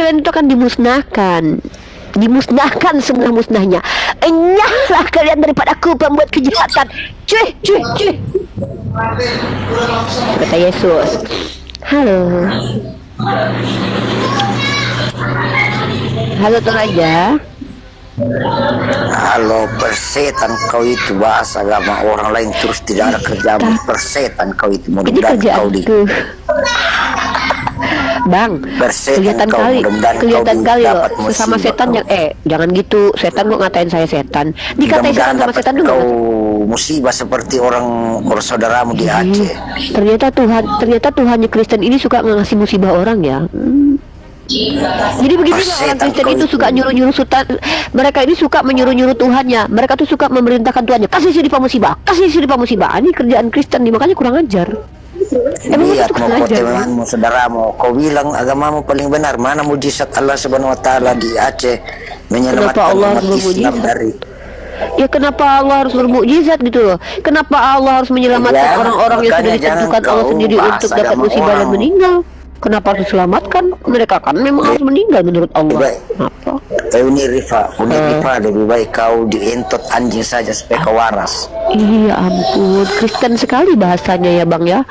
kalian itu akan dimusnahkan. Dimusnahkan semua musnahnya. Enyahlah kalian daripada aku pembuat kejahatan. Cuy, cuy, cuy. Kata Yesus. Halo. Halo Toraja. Halo, persetan kau itu, bahasa agama orang lain terus tidak ada kerjaan. Persetan kau itu, Ini mudah-mudahan kau di kerjaanku. Bang, persetan kelihatan kau, kali mudah-mudahan kau loh dapat sesama musibah setan kau. yang jangan gitu, setan kok ngatain saya setan. Dikatain setan sama Dapat setan dulu. kau musibah seperti orang saudaramu di Aceh. Ternyata Tuhannya Kristen ini suka ngasih musibah orang ya. Jadi begini loh, orang Kristen itu suka nyuruh-nyuruh sultan. Mereka ini suka menyuruh-nyuruh Tuhannya. Mereka tuh suka memerintahkan Tuhannya. Kasih siripah musibah, kasih siripah musibah. Ini kerjaan Kristen nih, makanya kurang ajar. Emang Lihat itu mau kurang kau ajar. temanmu, saudaramu, kau bilang agamamu paling benar. Mana mujizat Allah Subhanahu Wa Taala di Aceh menyelamatkan Kenapa Allah umat harus Islam bermujizat? dari Ya kenapa Allah harus bermukjizat gitu loh? Kenapa Allah harus menyelamatkan Ya, orang-orang yang sudah makanya ditentukan jangan Allah kau sendiri bahas untuk dapat agama musibah dan orang. meninggal? Kenapa harus diselamatkan? Mereka kan memang harus meninggal menurut Allah. Baik. Apa? Uni Rifa lebih baik kau dientot anjing saja supaya kau waras. Iya ampun, Kristen sekali bahasanya ya Bang ya.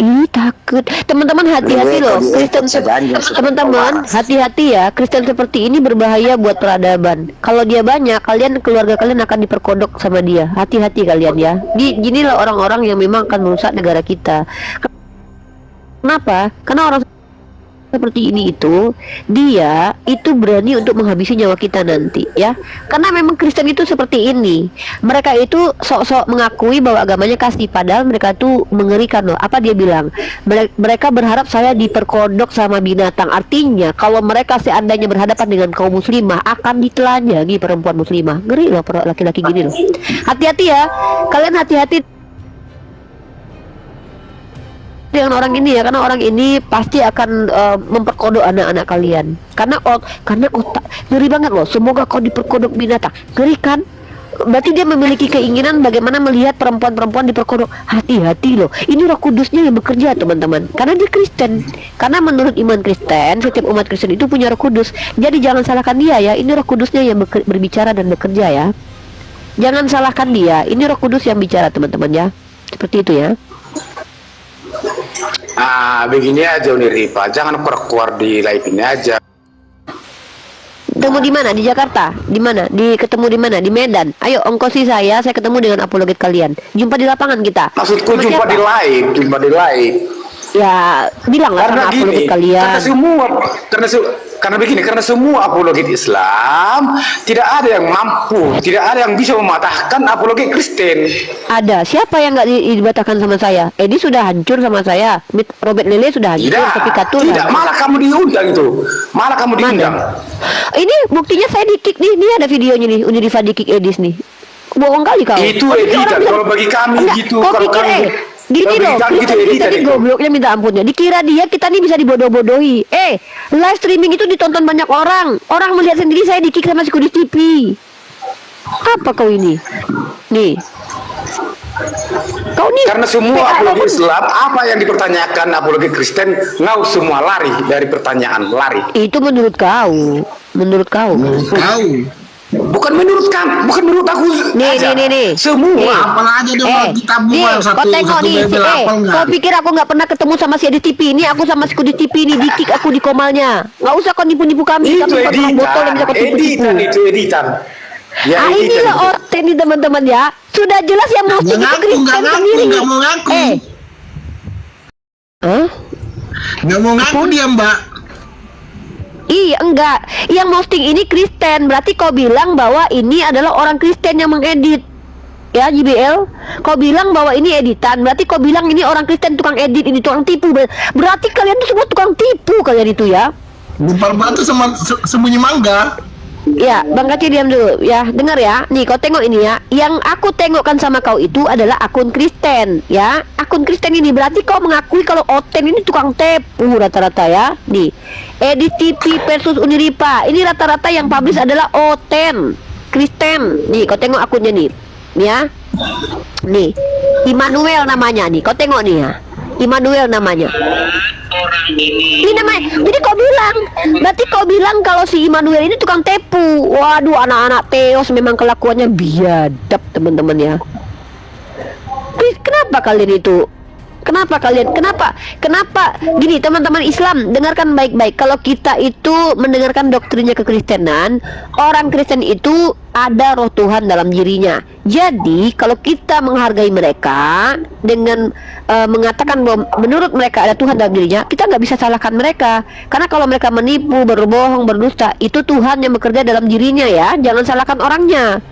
Ih takut. Teman-teman hati-hati Lebih loh. baik kau Kristen dientot saja anjing supaya kau teman-teman waras. hati-hati ya. Kristen seperti ini berbahaya buat peradaban. Kalau dia banyak, keluarga kalian akan diperkodok sama dia. Hati-hati kalian ya. Ginilah orang-orang yang memang akan merusak negara kita. Kenapa? Karena orang seperti ini dia itu berani untuk menghabisi nyawa kita nanti ya. Karena memang Kristen itu seperti ini. Mereka itu sok-sok mengakui bahwa agamanya kasih, padahal mereka tuh mengerikan loh. Apa dia bilang? Mereka berharap saya diperkodok sama binatang. Artinya kalau mereka seandainya berhadapan dengan kaum muslimah akan ditelanjangi perempuan muslimah. Ngeri loh laki-laki gini loh. Hati-hati ya. Kalian hati-hati dengan orang ini ya, karena orang ini pasti akan memperkodok anak-anak kalian. Karena otak ngeri banget loh. Semoga kau diperkodok binatang. Ngeri kan? Berarti dia memiliki keinginan bagaimana melihat perempuan-perempuan diperkodok. Hati-hati loh. Ini Roh Kudusnya yang bekerja teman-teman. Karena dia Kristen. Karena menurut iman Kristen, setiap umat Kristen itu punya Roh Kudus. Jadi jangan salahkan dia ya. Ini Roh Kudusnya yang berbicara dan bekerja ya. Jangan salahkan dia. Ini Roh Kudus yang bicara teman-teman ya. Seperti itu ya. Begini aja Uni Rifa, jangan keluar di live ini aja. Ketemu di mana? Di Jakarta? Di mana? Ketemu di mana? Di Medan. Ayo ongkosi saya ketemu dengan apologet kalian. Jumpa di lapangan kita. Maksudku Sama jumpa siapa? di live. Ya, bilanglah Karena sama apologet gini, kalian. karena begini, karena semua apologet Islam tidak ada yang mampu, tidak ada yang bisa mematahkan apologet Kristen. Ada. Siapa yang nggak dibatalkan sama saya? Edi sudah hancur sama saya. Robert Lele sudah hancur. Tapi Katur Tidak, hancur. malah kamu diundang itu. Malah kamu diundang. Ini buktinya saya di-kick nih. Ini ada videonya nih. Unidiva di-kick Edis nih. Bohong kali kau. Itu Kau pikir editan, orang bisa- kalau bagi kami Enggak, gitu. Kau Kalau pikir kami gini bagi loh, kami gitu Kristen editan kita ini itu. gobloknya minta ampunnya. Dikira dia kita nih bisa dibodoh-bodohi. Live streaming itu ditonton banyak orang. Orang melihat sendiri saya di-kick sama si Kudus TV. Apa kau ini? Nih. Kau nih Karena semua PA apologi pun- Islam, apa yang dipertanyakan apologi Kristen, ngau semua lari dari pertanyaan, lari. Itu menurut kau. Menurut kau. Kau Bukan menurut kamu, bukan menurut aku. Nih, aja. nih. Semua. apa aja dong kita nih, buat kau tengok nih, bebel apel kau nggak? pikir aku nggak pernah ketemu sama si Edi TV? Ini aku sama si Kudus TV ini di-kick aku di komalnya. Nggak usah kau nipu-nipu kami. Itu Kami bukan orang botol yang bisa kau tipu-tipu. editan. Ya, Ini editan loh itu. orte nih teman-teman ya. Sudah jelas yang mau Nggak ngaku, nggak mau ngaku. Hah? Nggak mau ngaku dia Mbak. Iya enggak. Yang posting ini Kristen. Berarti kau bilang bahwa ini adalah orang Kristen yang mengedit. Ya JBL, kau bilang bahwa ini editan. Berarti kau bilang ini orang Kristen tukang edit, ini tukang tipu. Berarti kalian tuh semua tukang tipu kalian itu ya. Gumpal batu sama sembunyi mangga. Ya, Bang Kaci diam dulu ya. Dengar ya. Nih, kau tengok ini ya. Yang aku tengokkan sama kau itu adalah akun Kristen, ya. Akun Kristen ini berarti kau mengakui kalau Oten ini tukang tipu rata-rata ya. Nih. Edit TV versus Uniripa. Ini rata-rata yang publish adalah Oten Kristen. Nih, kau tengok akunnya nih. Nih ya. Nih. Immanuel namanya nih. Kau tengok nih ya. Immanuel namanya. Ini namanya. Jadi berarti kau bilang kalau si Immanuel ini tukang tipu. Waduh, anak-anak Teos memang kelakuannya biadab, teman-teman ya. Kenapa kalian itu? Kenapa gini, teman-teman Islam, dengarkan baik-baik. Kalau kita itu mendengarkan doktrinnya kekristenan, orang Kristen itu ada roh Tuhan dalam dirinya. Jadi kalau kita menghargai mereka dengan mengatakan bahwa menurut mereka ada Tuhan dalam dirinya, kita nggak bisa salahkan mereka. Karena kalau mereka menipu, berbohong, berdusta, itu Tuhan yang bekerja dalam dirinya ya. Jangan salahkan orangnya.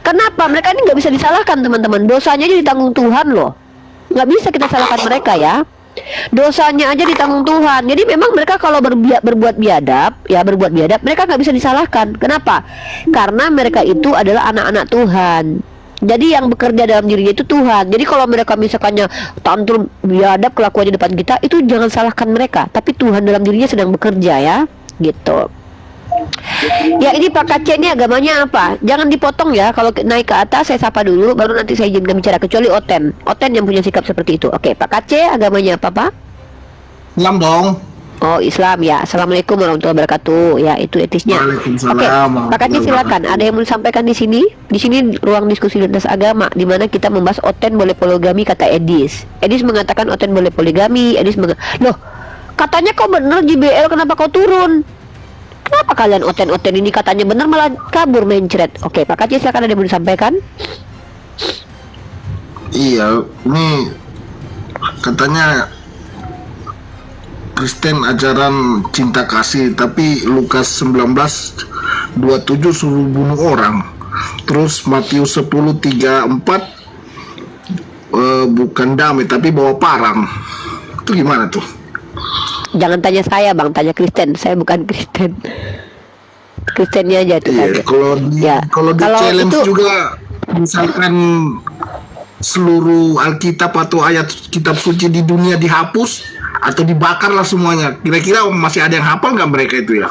Kenapa? Mereka ini nggak bisa disalahkan, teman-teman. Dosanya aja ditanggung Tuhan loh. Nggak bisa kita salahkan mereka ya. Dosanya aja ditanggung Tuhan. Jadi memang mereka kalau berbuat biadab, mereka nggak bisa disalahkan. Kenapa? Karena mereka itu adalah anak-anak Tuhan. Jadi yang bekerja dalam dirinya itu Tuhan. Jadi kalau mereka misalkannya tantrum biadab kelakuannya depan kita, itu jangan salahkan mereka. Tapi Tuhan dalam dirinya sedang bekerja ya, gitu. Ya, ini Pak Kace ini agamanya apa? Jangan dipotong ya. Kalau naik ke atas saya sapa dulu, baru nanti saya izinkan bicara. Kecuali Oten yang punya sikap seperti itu. Oke, Pak Kace agamanya apa, Pak? Islam dong. Oh, Islam ya. Assalamualaikum warahmatullahi wabarakatuh. Ya, itu etisnya. Waalaikumsalam. Oke, Pak Kace silakan. Ada yang mau disampaikan di sini? Di sini ruang diskusi lintas agama, di mana kita membahas Oten boleh poligami kata Edis. Edis mengatakan Oten boleh poligami. Loh, katanya kau bener JBL, kenapa kau turun? Kenapa kalian Oten ini katanya benar malah kabur mencret? Oke, Pak Kaci silakan, ada yang mau disampaikan? Iya, ini katanya Kristen ajaran cinta kasih, tapi Lukas 19:27 suruh bunuh orang. Terus Matius 10:34 bukan damai tapi bawa parang. Itu gimana tuh? Jangan tanya saya, Bang, tanya Kristen. Saya bukan Kristen. Kristennya aja tuh. Iya, kalau di challenge itu, juga misalkan seluruh Alkitab atau ayat kitab suci di dunia dihapus atau dibakar lah semuanya. Kira-kira masih ada yang hafal nggak mereka itu ya?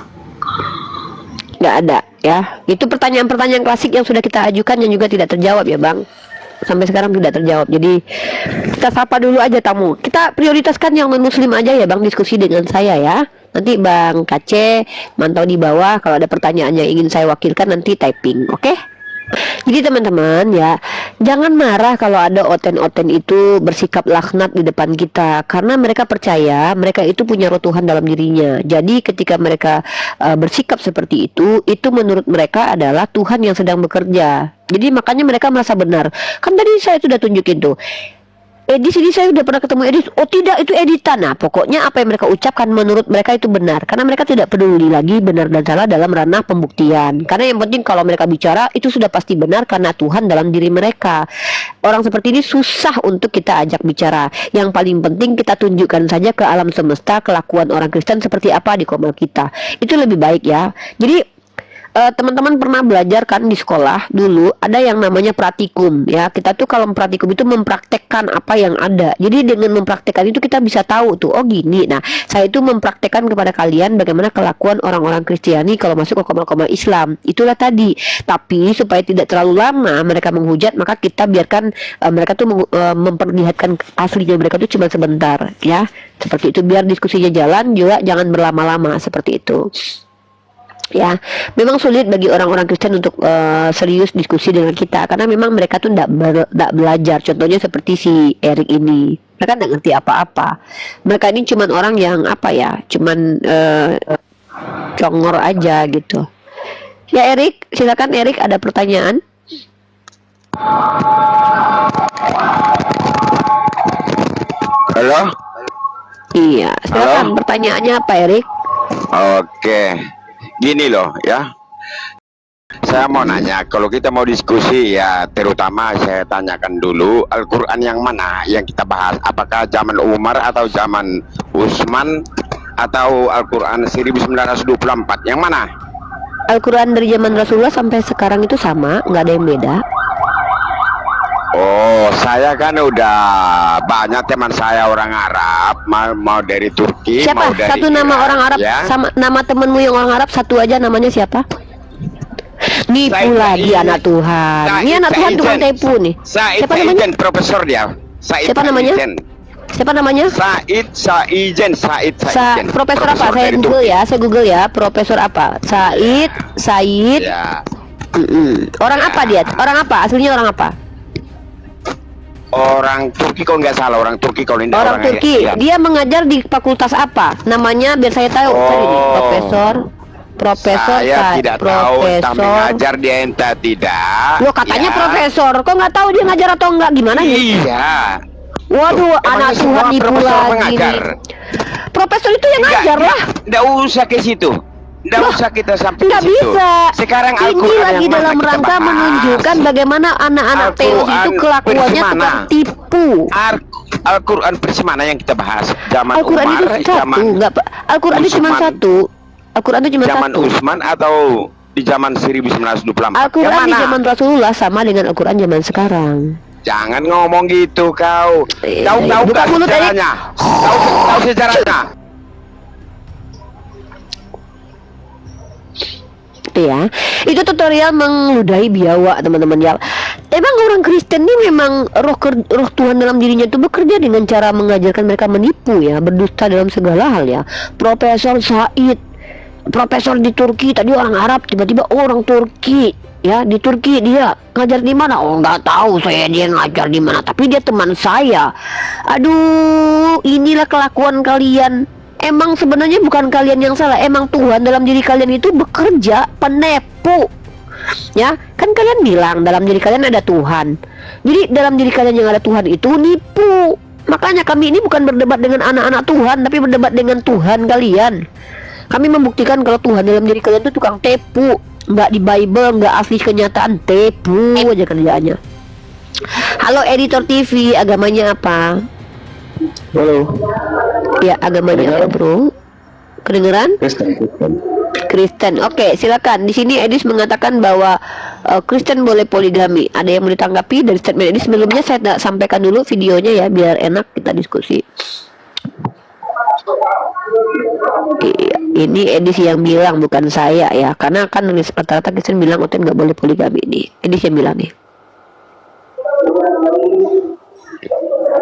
Nggak ada ya. Itu pertanyaan-pertanyaan klasik yang sudah kita ajukan yang juga tidak terjawab ya, Bang. Sampai sekarang tidak terjawab. Jadi kita sapa dulu aja tamu. Kita prioritaskan yang non-muslim aja ya, Bang, diskusi dengan saya ya. Nanti Bang Kace mantau di bawah, kalau ada pertanyaan yang ingin saya wakilkan nanti typing, oke? Jadi teman-teman ya, jangan marah kalau ada Oten itu bersikap laknat di depan kita, karena mereka percaya mereka itu punya roh Tuhan dalam dirinya. Jadi ketika mereka bersikap seperti itu menurut mereka adalah Tuhan yang sedang bekerja. Jadi makanya mereka merasa benar. Kan tadi saya sudah tunjukin tuh, Edis ini saya sudah pernah ketemu Edis. Oh tidak, itu editan. Nah pokoknya apa yang mereka ucapkan menurut mereka itu benar, karena mereka tidak peduli lagi benar dan salah dalam ranah pembuktian. Karena yang penting kalau mereka bicara itu sudah pasti benar karena Tuhan dalam diri mereka. Orang seperti ini susah untuk kita ajak bicara. Yang paling penting kita tunjukkan saja ke alam semesta kelakuan orang Kristen seperti apa di komal kita. Itu lebih baik ya. Jadi teman-teman pernah belajar kan di sekolah dulu ada yang namanya pratikum ya. Kita tuh kalau pratikum itu mempraktekkan apa yang ada. Jadi dengan mempraktekkan itu kita bisa tahu tuh, oh gini. Nah saya itu mempraktekkan kepada kalian bagaimana kelakuan orang-orang Kristiani kalau masuk ke komal-komal Islam. Itulah tadi. Tapi supaya tidak terlalu lama mereka menghujat, maka kita biarkan mereka tuh memperlihatkan aslinya mereka tuh cuma sebentar ya. Seperti itu, biar diskusinya jalan juga, jangan berlama-lama seperti itu. Ya, memang sulit bagi orang-orang Kristen untuk serius diskusi dengan kita, karena memang mereka tuh tidak belajar. Contohnya seperti si Erik ini, mereka tidak ngerti apa-apa. Mereka ini cuman orang yang apa ya, cuman congor aja gitu. Ya Erik, silakan Erik, ada pertanyaan? Halo? Iya, silakan. Pertanyaannya apa Erik? Oke. Gini loh ya, saya mau nanya, kalau kita mau diskusi ya terutama saya tanyakan dulu Al-Quran yang mana yang kita bahas, apakah zaman Umar atau zaman Utsman atau Al-Quran 1924, yang mana? Al-Quran dari zaman Rasulullah sampai sekarang itu sama, nggak ada yang beda. Oh, saya kan udah banyak teman saya orang Arab, mau dari Turki. Siapa? Mau dari Satu nama Iran, orang Arab ya? sama nama temenmu yang orang Arab satu aja, namanya siapa? Nipu lagi anak Tuhan. Ini anak Tuhan tukang tipu nih. Siapa namanya? Profesor dia. Siapa namanya? Siapa namanya? Saijen. Profesor apa? Saya dari Google Turki. ya. Saya Google ya. Profesor apa? Said. Ya. Orang apa dia? Orang apa? Aslinya orang apa? Orang Turki kalau nggak salah, orang Turki kalau ini Orang Turki. ya. Dia mengajar di fakultas apa? Namanya biar saya tahu. Tadi nih, Profesor. Saya tidak tahu entah Profesor. mengajar dia entah tidak. Loh, katanya Ya. profesor. Kok nggak tahu dia ngajar atau enggak? Gimana nih? Iya. Waduh, Emangnya anak semua Tuhan nipu profesor lagi mengajar? nih. Profesor itu yang ngajar lah. Nggak usah ke situ. Nggak Loh, usah kita sampai nggak ke situ. bisa. Sekarang Ini Al-Quran lagi yang mana dalam kita rangka bahas? menunjukkan bagaimana anak-anak teroris itu Al-Quran kelakuannya versi mana? tukang tipu. Al-Quran versi mana yang kita bahas? Zaman Al-Quran Umar, itu satu, zaman enggak Pak. Al-Quran itu cuma Utsman. satu. Al-Quran itu cuma zaman satu. Utsman atau di zaman 1924? Al-Quran Yang di mana? zaman Rasulullah sama dengan Al-Quran zaman sekarang. Jangan ngomong gitu kau. Tahu Buka nggak mulut, Erik. sejarahnya? Tahu sejarahnya? Itu ya. Itu tutorial meludahi biawak, teman-teman ya. Emang orang Kristen ini memang roh Tuhan dalam dirinya itu bekerja dengan cara mengajarkan mereka menipu ya, berdusta dalam segala hal ya. Profesor Said, profesor di Turki, tadi orang Arab, tiba-tiba orang Turki. Ya, di Turki dia ngajar di mana? Oh, nggak tahu saya dia ngajar di mana, tapi dia teman saya. Aduh, inilah kelakuan kalian. Emang sebenarnya bukan kalian yang salah, emang Tuhan dalam diri kalian itu bekerja penipu. Ya, kan kalian bilang dalam diri kalian ada Tuhan. Jadi dalam diri kalian yang ada Tuhan itu nipu. Makanya kami ini bukan berdebat dengan anak-anak Tuhan, tapi berdebat dengan Tuhan kalian. Kami membuktikan kalau Tuhan dalam diri kalian itu tukang tipu. Nggak di Bible, nggak asli kenyataan, tipu aja kerjaannya. Halo editor TV, agamanya apa? Halo, Ya, agamanya apa, bro? Kedengeran? Kristen. Oke, silakan. Di sini Edis mengatakan bahwa Kristen boleh poligami. Ada yang mau ditanggapi dari statement Edis? Sebelumnya saya sampaikan dulu videonya ya, biar enak kita diskusi. Iya, ini Edis yang bilang, bukan saya ya, karena kan rata-rata Kristen bilang Oten nggak boleh poligami. Ini Edis yang bilang nih.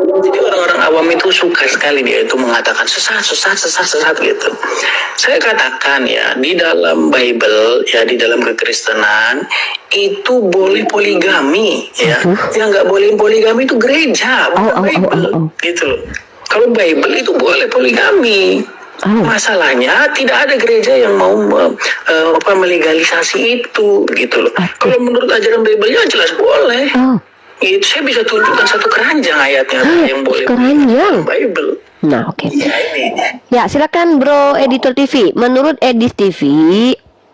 Jadi orang-orang awam itu suka sekali dia itu mengatakan sesat gitu. Saya katakan ya, di dalam Bible ya, di dalam kekristenan itu boleh poligami ya. Yang nggak boleh poligami itu gereja, bukan Bible gitu loh. Kalau Bible itu boleh poligami. Masalahnya tidak ada gereja yang mau melegalisasi itu gitu loh. Kalau menurut ajaran Bible-nya jelas boleh. Itu saya bisa tunjukkan satu keranjang ayatnya yang boleh keranjang Bible. Nah, oke. Ya, ini. Ya, silakan Bro Editor TV. Menurut Edis TV,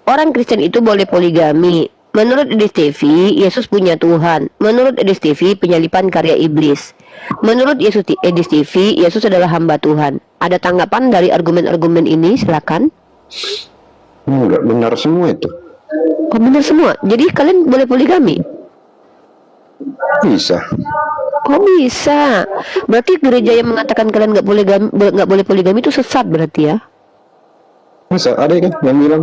orang Kristen itu boleh poligami. Menurut Edis TV, Yesus punya Tuhan. Menurut Edis TV, penyalipan karya iblis. Menurut Edis TV, Yesus adalah hamba Tuhan. Ada tanggapan dari argumen-argumen ini? Silakan. enggak benar semua itu. Oh, benar semua. Jadi kalian boleh poligami? Bisa. Oh, bisa. Berarti gereja yang mengatakan kalian nggak boleh poligami itu sesat berarti ya? Masa ada kan yang bilang?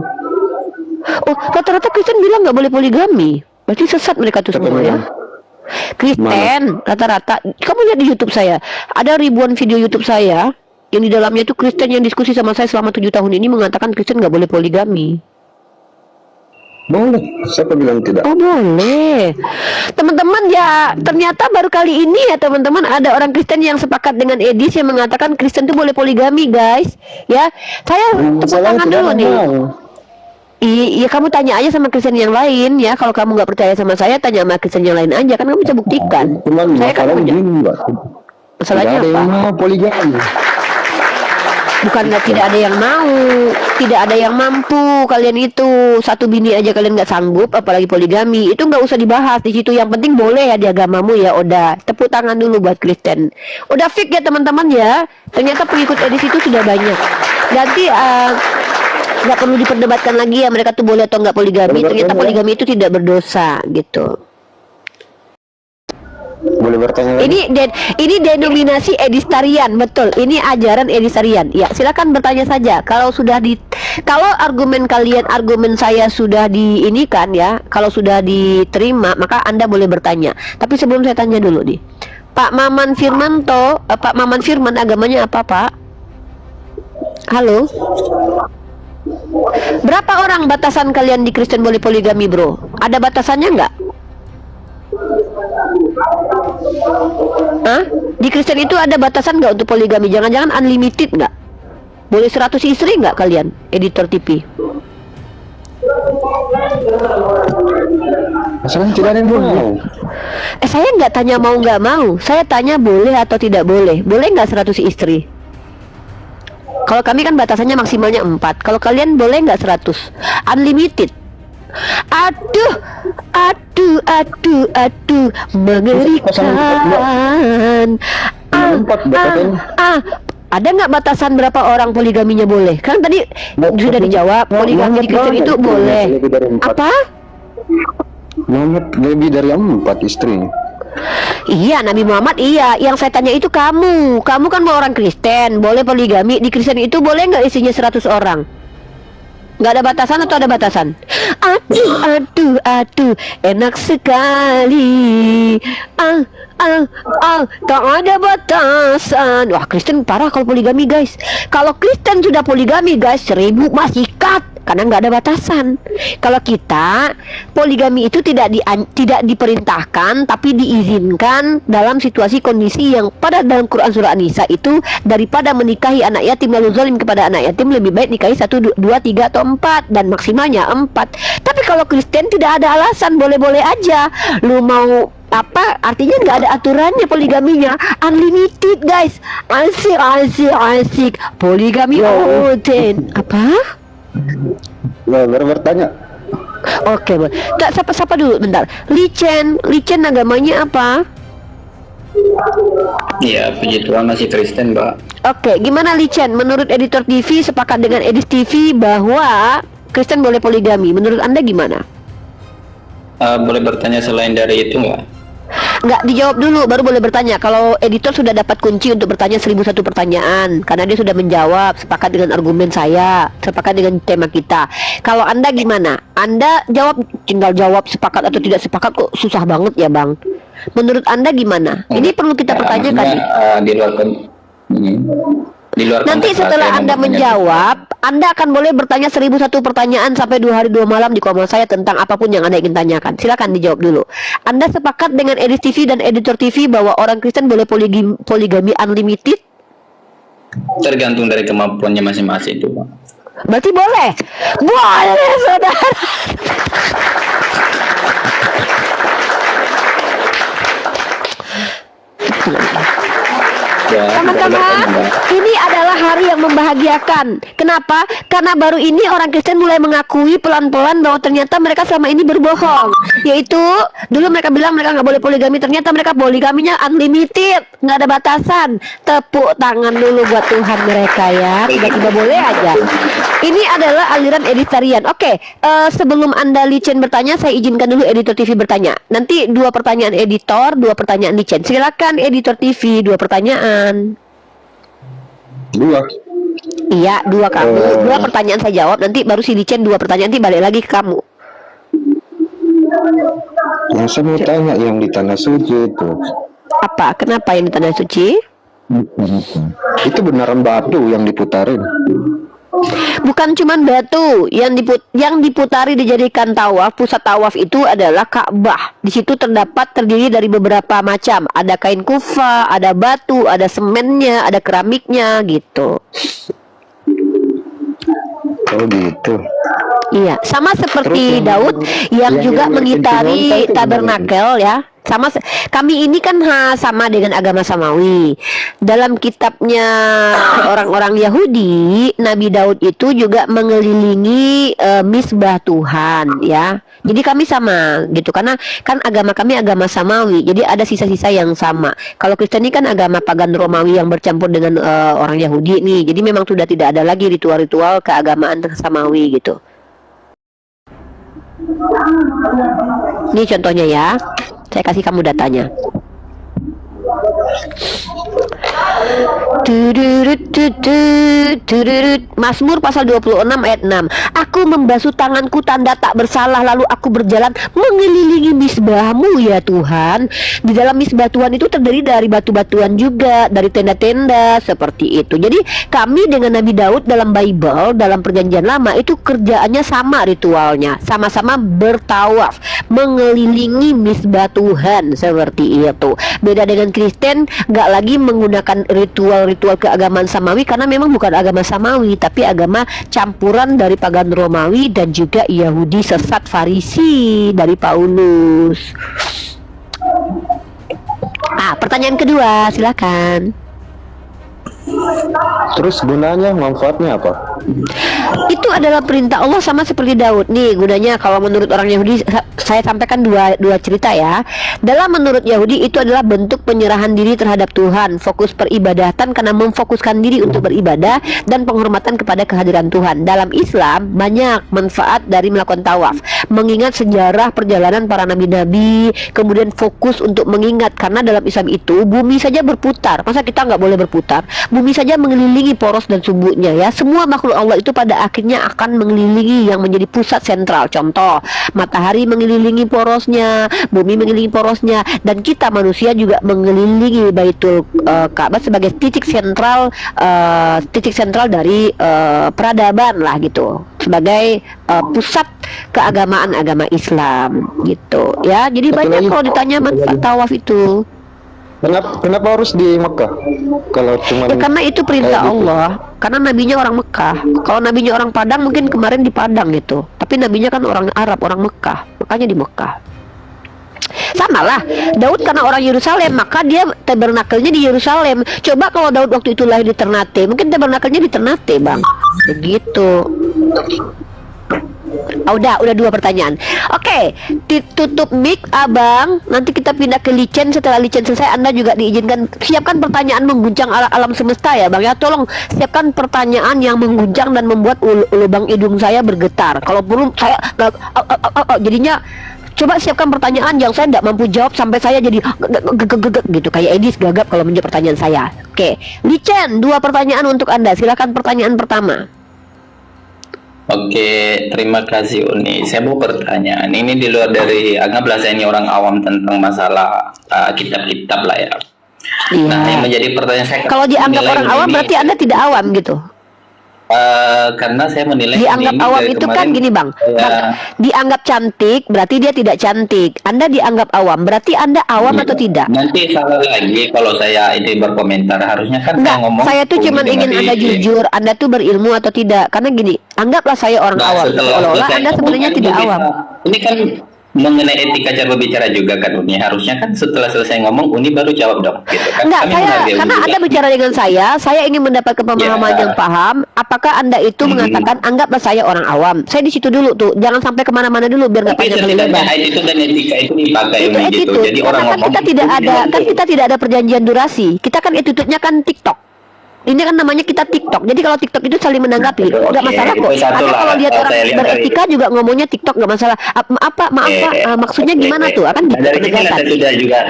Oh, rata-rata Kristen bilang nggak boleh poligami. Berarti sesat mereka tuh semua ya? Kristen rata-rata. Kamu lihat di YouTube saya, ada ribuan video YouTube saya yang di dalamnya itu Kristen yang diskusi sama saya selama 7 tahun ini mengatakan Kristen nggak boleh poligami. Boleh. Siapa bilang tidak? Oh, boleh. Teman-teman ya, ternyata baru kali ini ya teman-teman ada orang Kristen yang sepakat dengan Edis yang mengatakan Kristen itu boleh poligami, guys. Ya, saya tepuk tangan dulu nih. Iya, kamu tanya aja sama Kristen yang lain ya. Kalau kamu nggak percaya sama saya, tanya sama Kristen yang lain aja, kan kamu bisa buktikan. Cuman Saya kan masalahnya punya. gini, Mbak. Masalahnya Tidak ada apa? yang mau poligami. Bukannya tidak ada yang mau, tidak ada yang mampu. Kalian itu satu bini aja kalian nggak sanggup, apalagi poligami. Itu nggak usah dibahas di situ. Yang penting boleh ya di agamamu ya. Udah, tepuk tangan dulu buat Kristen. Udah fix ya teman-teman ya. Ternyata pengikut Edis itu sudah banyak. Nanti nggak perlu diperdebatkan lagi ya mereka tuh boleh atau nggak poligami. Ternyata poligami itu tidak berdosa gitu. Boleh bertanya lagi? Ini denominasi Edistarian, betul. Ini ajaran Edistarian. Ya, silakan bertanya saja. Kalau argumen saya sudah diinikan ya, kalau sudah diterima, maka Anda boleh bertanya. Tapi sebelum saya tanya dulu nih, Pak Maman Firmanto, Pak Maman Firman agamanya apa, Pak? Halo. Berapa orang batasan kalian di Kristen boleh poligami, bro? Ada batasannya nggak? Hah? Di Kristen itu ada batasan nggak untuk poligami? Jangan-jangan unlimited nggak? Boleh 100 istri nggak kalian, editor TV? Masalahnya tidak ada yang mau. Saya nggak tanya mau nggak mau. Saya tanya boleh atau tidak boleh. Boleh nggak 100 istri? Kalau kami kan batasannya maksimalnya 4. Kalau kalian boleh nggak 100? Unlimited. Aduh, mengerikan. Ada nggak batasan berapa orang poligaminya boleh? Kan tadi sudah dijawab, poligami di Kristen itu boleh. Apa? Muhammad lebih dari 4 istri. Iya, Nabi Muhammad iya. Yang saya tanya itu kamu. Kamu kan orang Kristen, boleh poligami. Di Kristen itu boleh nggak isinya 100 orang? Nggak ada batasan atau ada batasan? Aduh, enak sekali. Tak ada batasan. Wah, Kristen parah kalau poligami, guys. Kalau Kristen sudah poligami, guys, 1000 masih cut. Karena nggak ada batasan. Kalau kita poligami itu tidak diperintahkan, tapi diizinkan dalam situasi kondisi yang pada dalam Quran surah An-Nisa itu, daripada menikahi anak yatim lalu zalim kepada anak yatim, lebih baik nikahi 1, 2, 3 atau 4 dan maksimalnya 4. Tapi kalau Kristen tidak ada alasan, boleh-boleh aja. Lu mau apa? Artinya nggak ada aturannya poligaminya, unlimited, guys. Asik. Poligami Oden. Apa? Baru bertanya. Oke, tak sapa dulu bentar. Licen agamanya apa? Iya, puji Tuhan masih Kristen, Mbak. Oke, gimana Licen? Menurut editor TV sepakat dengan Edis TV bahwa Kristen boleh poligami. Menurut Anda gimana? Boleh bertanya selain dari itu nggak? Nggak, dijawab dulu baru boleh bertanya. Kalau editor sudah dapat kunci untuk bertanya 1001 pertanyaan karena dia sudah menjawab, sepakat dengan argumen saya, sepakat dengan tema kita. Kalau Anda gimana? Anda tinggal jawab sepakat atau tidak sepakat, kok susah banget ya, Bang. Menurut Anda gimana? Ini perlu kita pertanyakan. Di luar nanti setelah Anda menjawab, Anda akan boleh bertanya 1001 pertanyaan sampai 2 hari 2 malam di kolom saya tentang apapun yang Anda ingin tanyakan. Silakan dijawab dulu. Anda sepakat dengan Edis TV dan editor TV bahwa orang Kristen boleh poligami unlimited? Tergantung dari kemampuannya masing-masing itu, Pak. Berarti boleh. Boleh, saudara. Teman-teman, ini adalah hari yang membahagiakan. Kenapa? Karena baru ini orang Kristen mulai mengakui pelan-pelan bahwa ternyata mereka selama ini berbohong. Yaitu, dulu mereka bilang mereka nggak boleh poligami, ternyata mereka poligaminya unlimited, nggak ada batasan. Tepuk tangan dulu buat Tuhan mereka ya. Tiba-tiba boleh aja. Ini adalah aliran editarian. Oke, sebelum Anda Licen bertanya, saya izinkan dulu editor TV bertanya. Nanti 2 pertanyaan editor, 2 pertanyaan Licen. Silakan editor TV, 2 pertanyaan. 2. Iya, 2 kamu. 2 pertanyaan saya jawab. Nanti baru si Licen 2 pertanyaan, nanti balik lagi ke kamu. Yang saya mau tanya yang di tanah suci itu. Apa? Kenapa yang di tanah suci? Itu beneran batu yang diputarin? Bukan cuman batu yang diputari dijadikan tawaf. Pusat tawaf itu adalah Ka'bah. Di situ terdiri dari beberapa macam. Ada kain kufa, ada batu, ada semennya, ada keramiknya gitu. Oh gitu. Iya, sama seperti Daud yang juga mengitari tabernakel ya. Kami ini kan sama dengan agama Samawi. Dalam kitabnya orang-orang Yahudi, Nabi Daud itu juga mengelilingi misbah Tuhan ya. Jadi kami sama gitu, karena kan agama kami agama Samawi. Jadi ada sisa-sisa yang sama. Kalau Kristen ini kan agama pagan Romawi yang bercampur dengan orang Yahudi nih. Jadi memang sudah tidak ada lagi ritual-ritual keagamaan Samawi gitu. Ini contohnya ya. Saya kasih kamu datanya. Mazmur pasal 26 ayat 6. Aku membasuh tanganku tanda tak bersalah, lalu aku berjalan mengelilingi misbahmu ya Tuhan. Di dalam misbah Tuhan itu terdiri dari batu-batuan juga, dari tenda-tenda seperti itu. Jadi kami dengan Nabi Daud dalam Bible, dalam perjanjian lama itu kerjaannya sama ritualnya, sama-sama bertawaf mengelilingi misbah Tuhan seperti itu. Beda dengan Kristen, nggak lagi menggunakan ritual-ritual keagamaan Samawi karena memang bukan agama Samawi, tapi agama campuran dari pagan Romawi dan juga Yahudi sesat Farisi dari Paulus. Pertanyaan kedua, silakan. Terus gunanya, manfaatnya apa? Itu adalah perintah Allah sama seperti Daud. Nih gunanya kalau menurut orang Yahudi, saya sampaikan dua cerita ya. Dalam menurut Yahudi itu adalah bentuk penyerahan diri terhadap Tuhan, fokus peribadatan karena memfokuskan diri untuk beribadah dan penghormatan kepada kehadiran Tuhan. Dalam Islam banyak manfaat dari melakukan tawaf, mengingat sejarah perjalanan para nabi-nabi, kemudian fokus untuk mengingat karena dalam Islam itu bumi saja berputar. Masa kita nggak boleh berputar? Bumi saja mengelilingi poros dan sumbunya ya. Semua makhluk Allah itu pada akhirnya akan mengelilingi yang menjadi pusat sentral. Contoh, matahari mengelilingi porosnya, bumi mengelilingi porosnya, dan kita manusia juga mengelilingi Baitul Ka'bah sebagai titik sentral dari peradaban lah gitu, sebagai pusat keagamaan agama Islam gitu ya. Jadi banyak kalau ditanya manfaat tawaf itu. Kenapa harus di Mekah? Kalau cuma karena itu perintah Allah. Karena nabinya orang Mekah. Kalau nabinya orang Padang mungkin kemarin di Padang gitu. Tapi nabinya kan orang Arab, orang Mekah. Makanya di Mekah. Sama lah, Daud karena orang Yerusalem, maka dia tabernakelnya di Yerusalem. Coba kalau Daud waktu itu lahir di Ternate, mungkin tabernakelnya di Ternate, Bang. Begitu. Udah 2 pertanyaan. Oke, ditutup mic Abang. Nanti kita pindah ke licen. Setelah licen selesai, Anda juga diizinkan siapkan pertanyaan mengguncang alam semesta ya Bang ya. Tolong siapkan pertanyaan yang mengguncang dan membuat lubang hidung saya bergetar. Kalau perlu saya jadinya. Coba siapkan pertanyaan yang saya tidak mampu jawab sampai saya jadi gitu, kayak Edis gagap kalau menjawab pertanyaan saya. Oke, licen, 2 pertanyaan untuk Anda. Silakan pertanyaan pertama. Oke, terima kasih Uni. Saya mau pertanyaan. Ini di luar dari, anggaplah saya ini orang awam tentang masalah kitab-kitab lah ya. Iya. Nah, yang menjadi pertanyaan saya, kalau dianggap orang awam berarti Anda tidak awam gitu. Karena saya menilai dianggap awam itu kan gini Bang, dianggap cantik berarti dia tidak cantik. Anda dianggap awam berarti Anda awam atau tidak? Nanti salah lagi kalau saya ini berkomentar. Harusnya kan enggak, saya ngomong, saya tuh cuma ingin Anda jujur, Anda tuh berilmu atau tidak. Karena gini, anggaplah saya orang awam, seolah-olah Anda sebenarnya tidak awam. Ini kan mengenai etika cara berbicara juga kan Uni. Harusnya kan setelah selesai ngomong Uni baru jawab dong gitu kan. Enggak, karena Anda bicara dengan saya ingin mendapat pemahaman yang paham. Apakah Anda itu mengatakan anggaplah saya orang awam? Saya di situ dulu tuh, jangan sampai kemana-mana dulu biar nggak panjang kali lebar. Itu dan etika itu dipakai itu Uni gitu. Jadi orang kan ngomong kita tidak ada perjanjian durasi. Kita kan attitude-nya kan TikTok. Ini kan namanya kita TikTok. Jadi kalau TikTok itu saling menanggapi, nggak masalah kok. Anda kalau lihat orang beretika juga ngomongnya TikTok nggak masalah. Maksudnya gimana tuh? Akan gitu penegasan.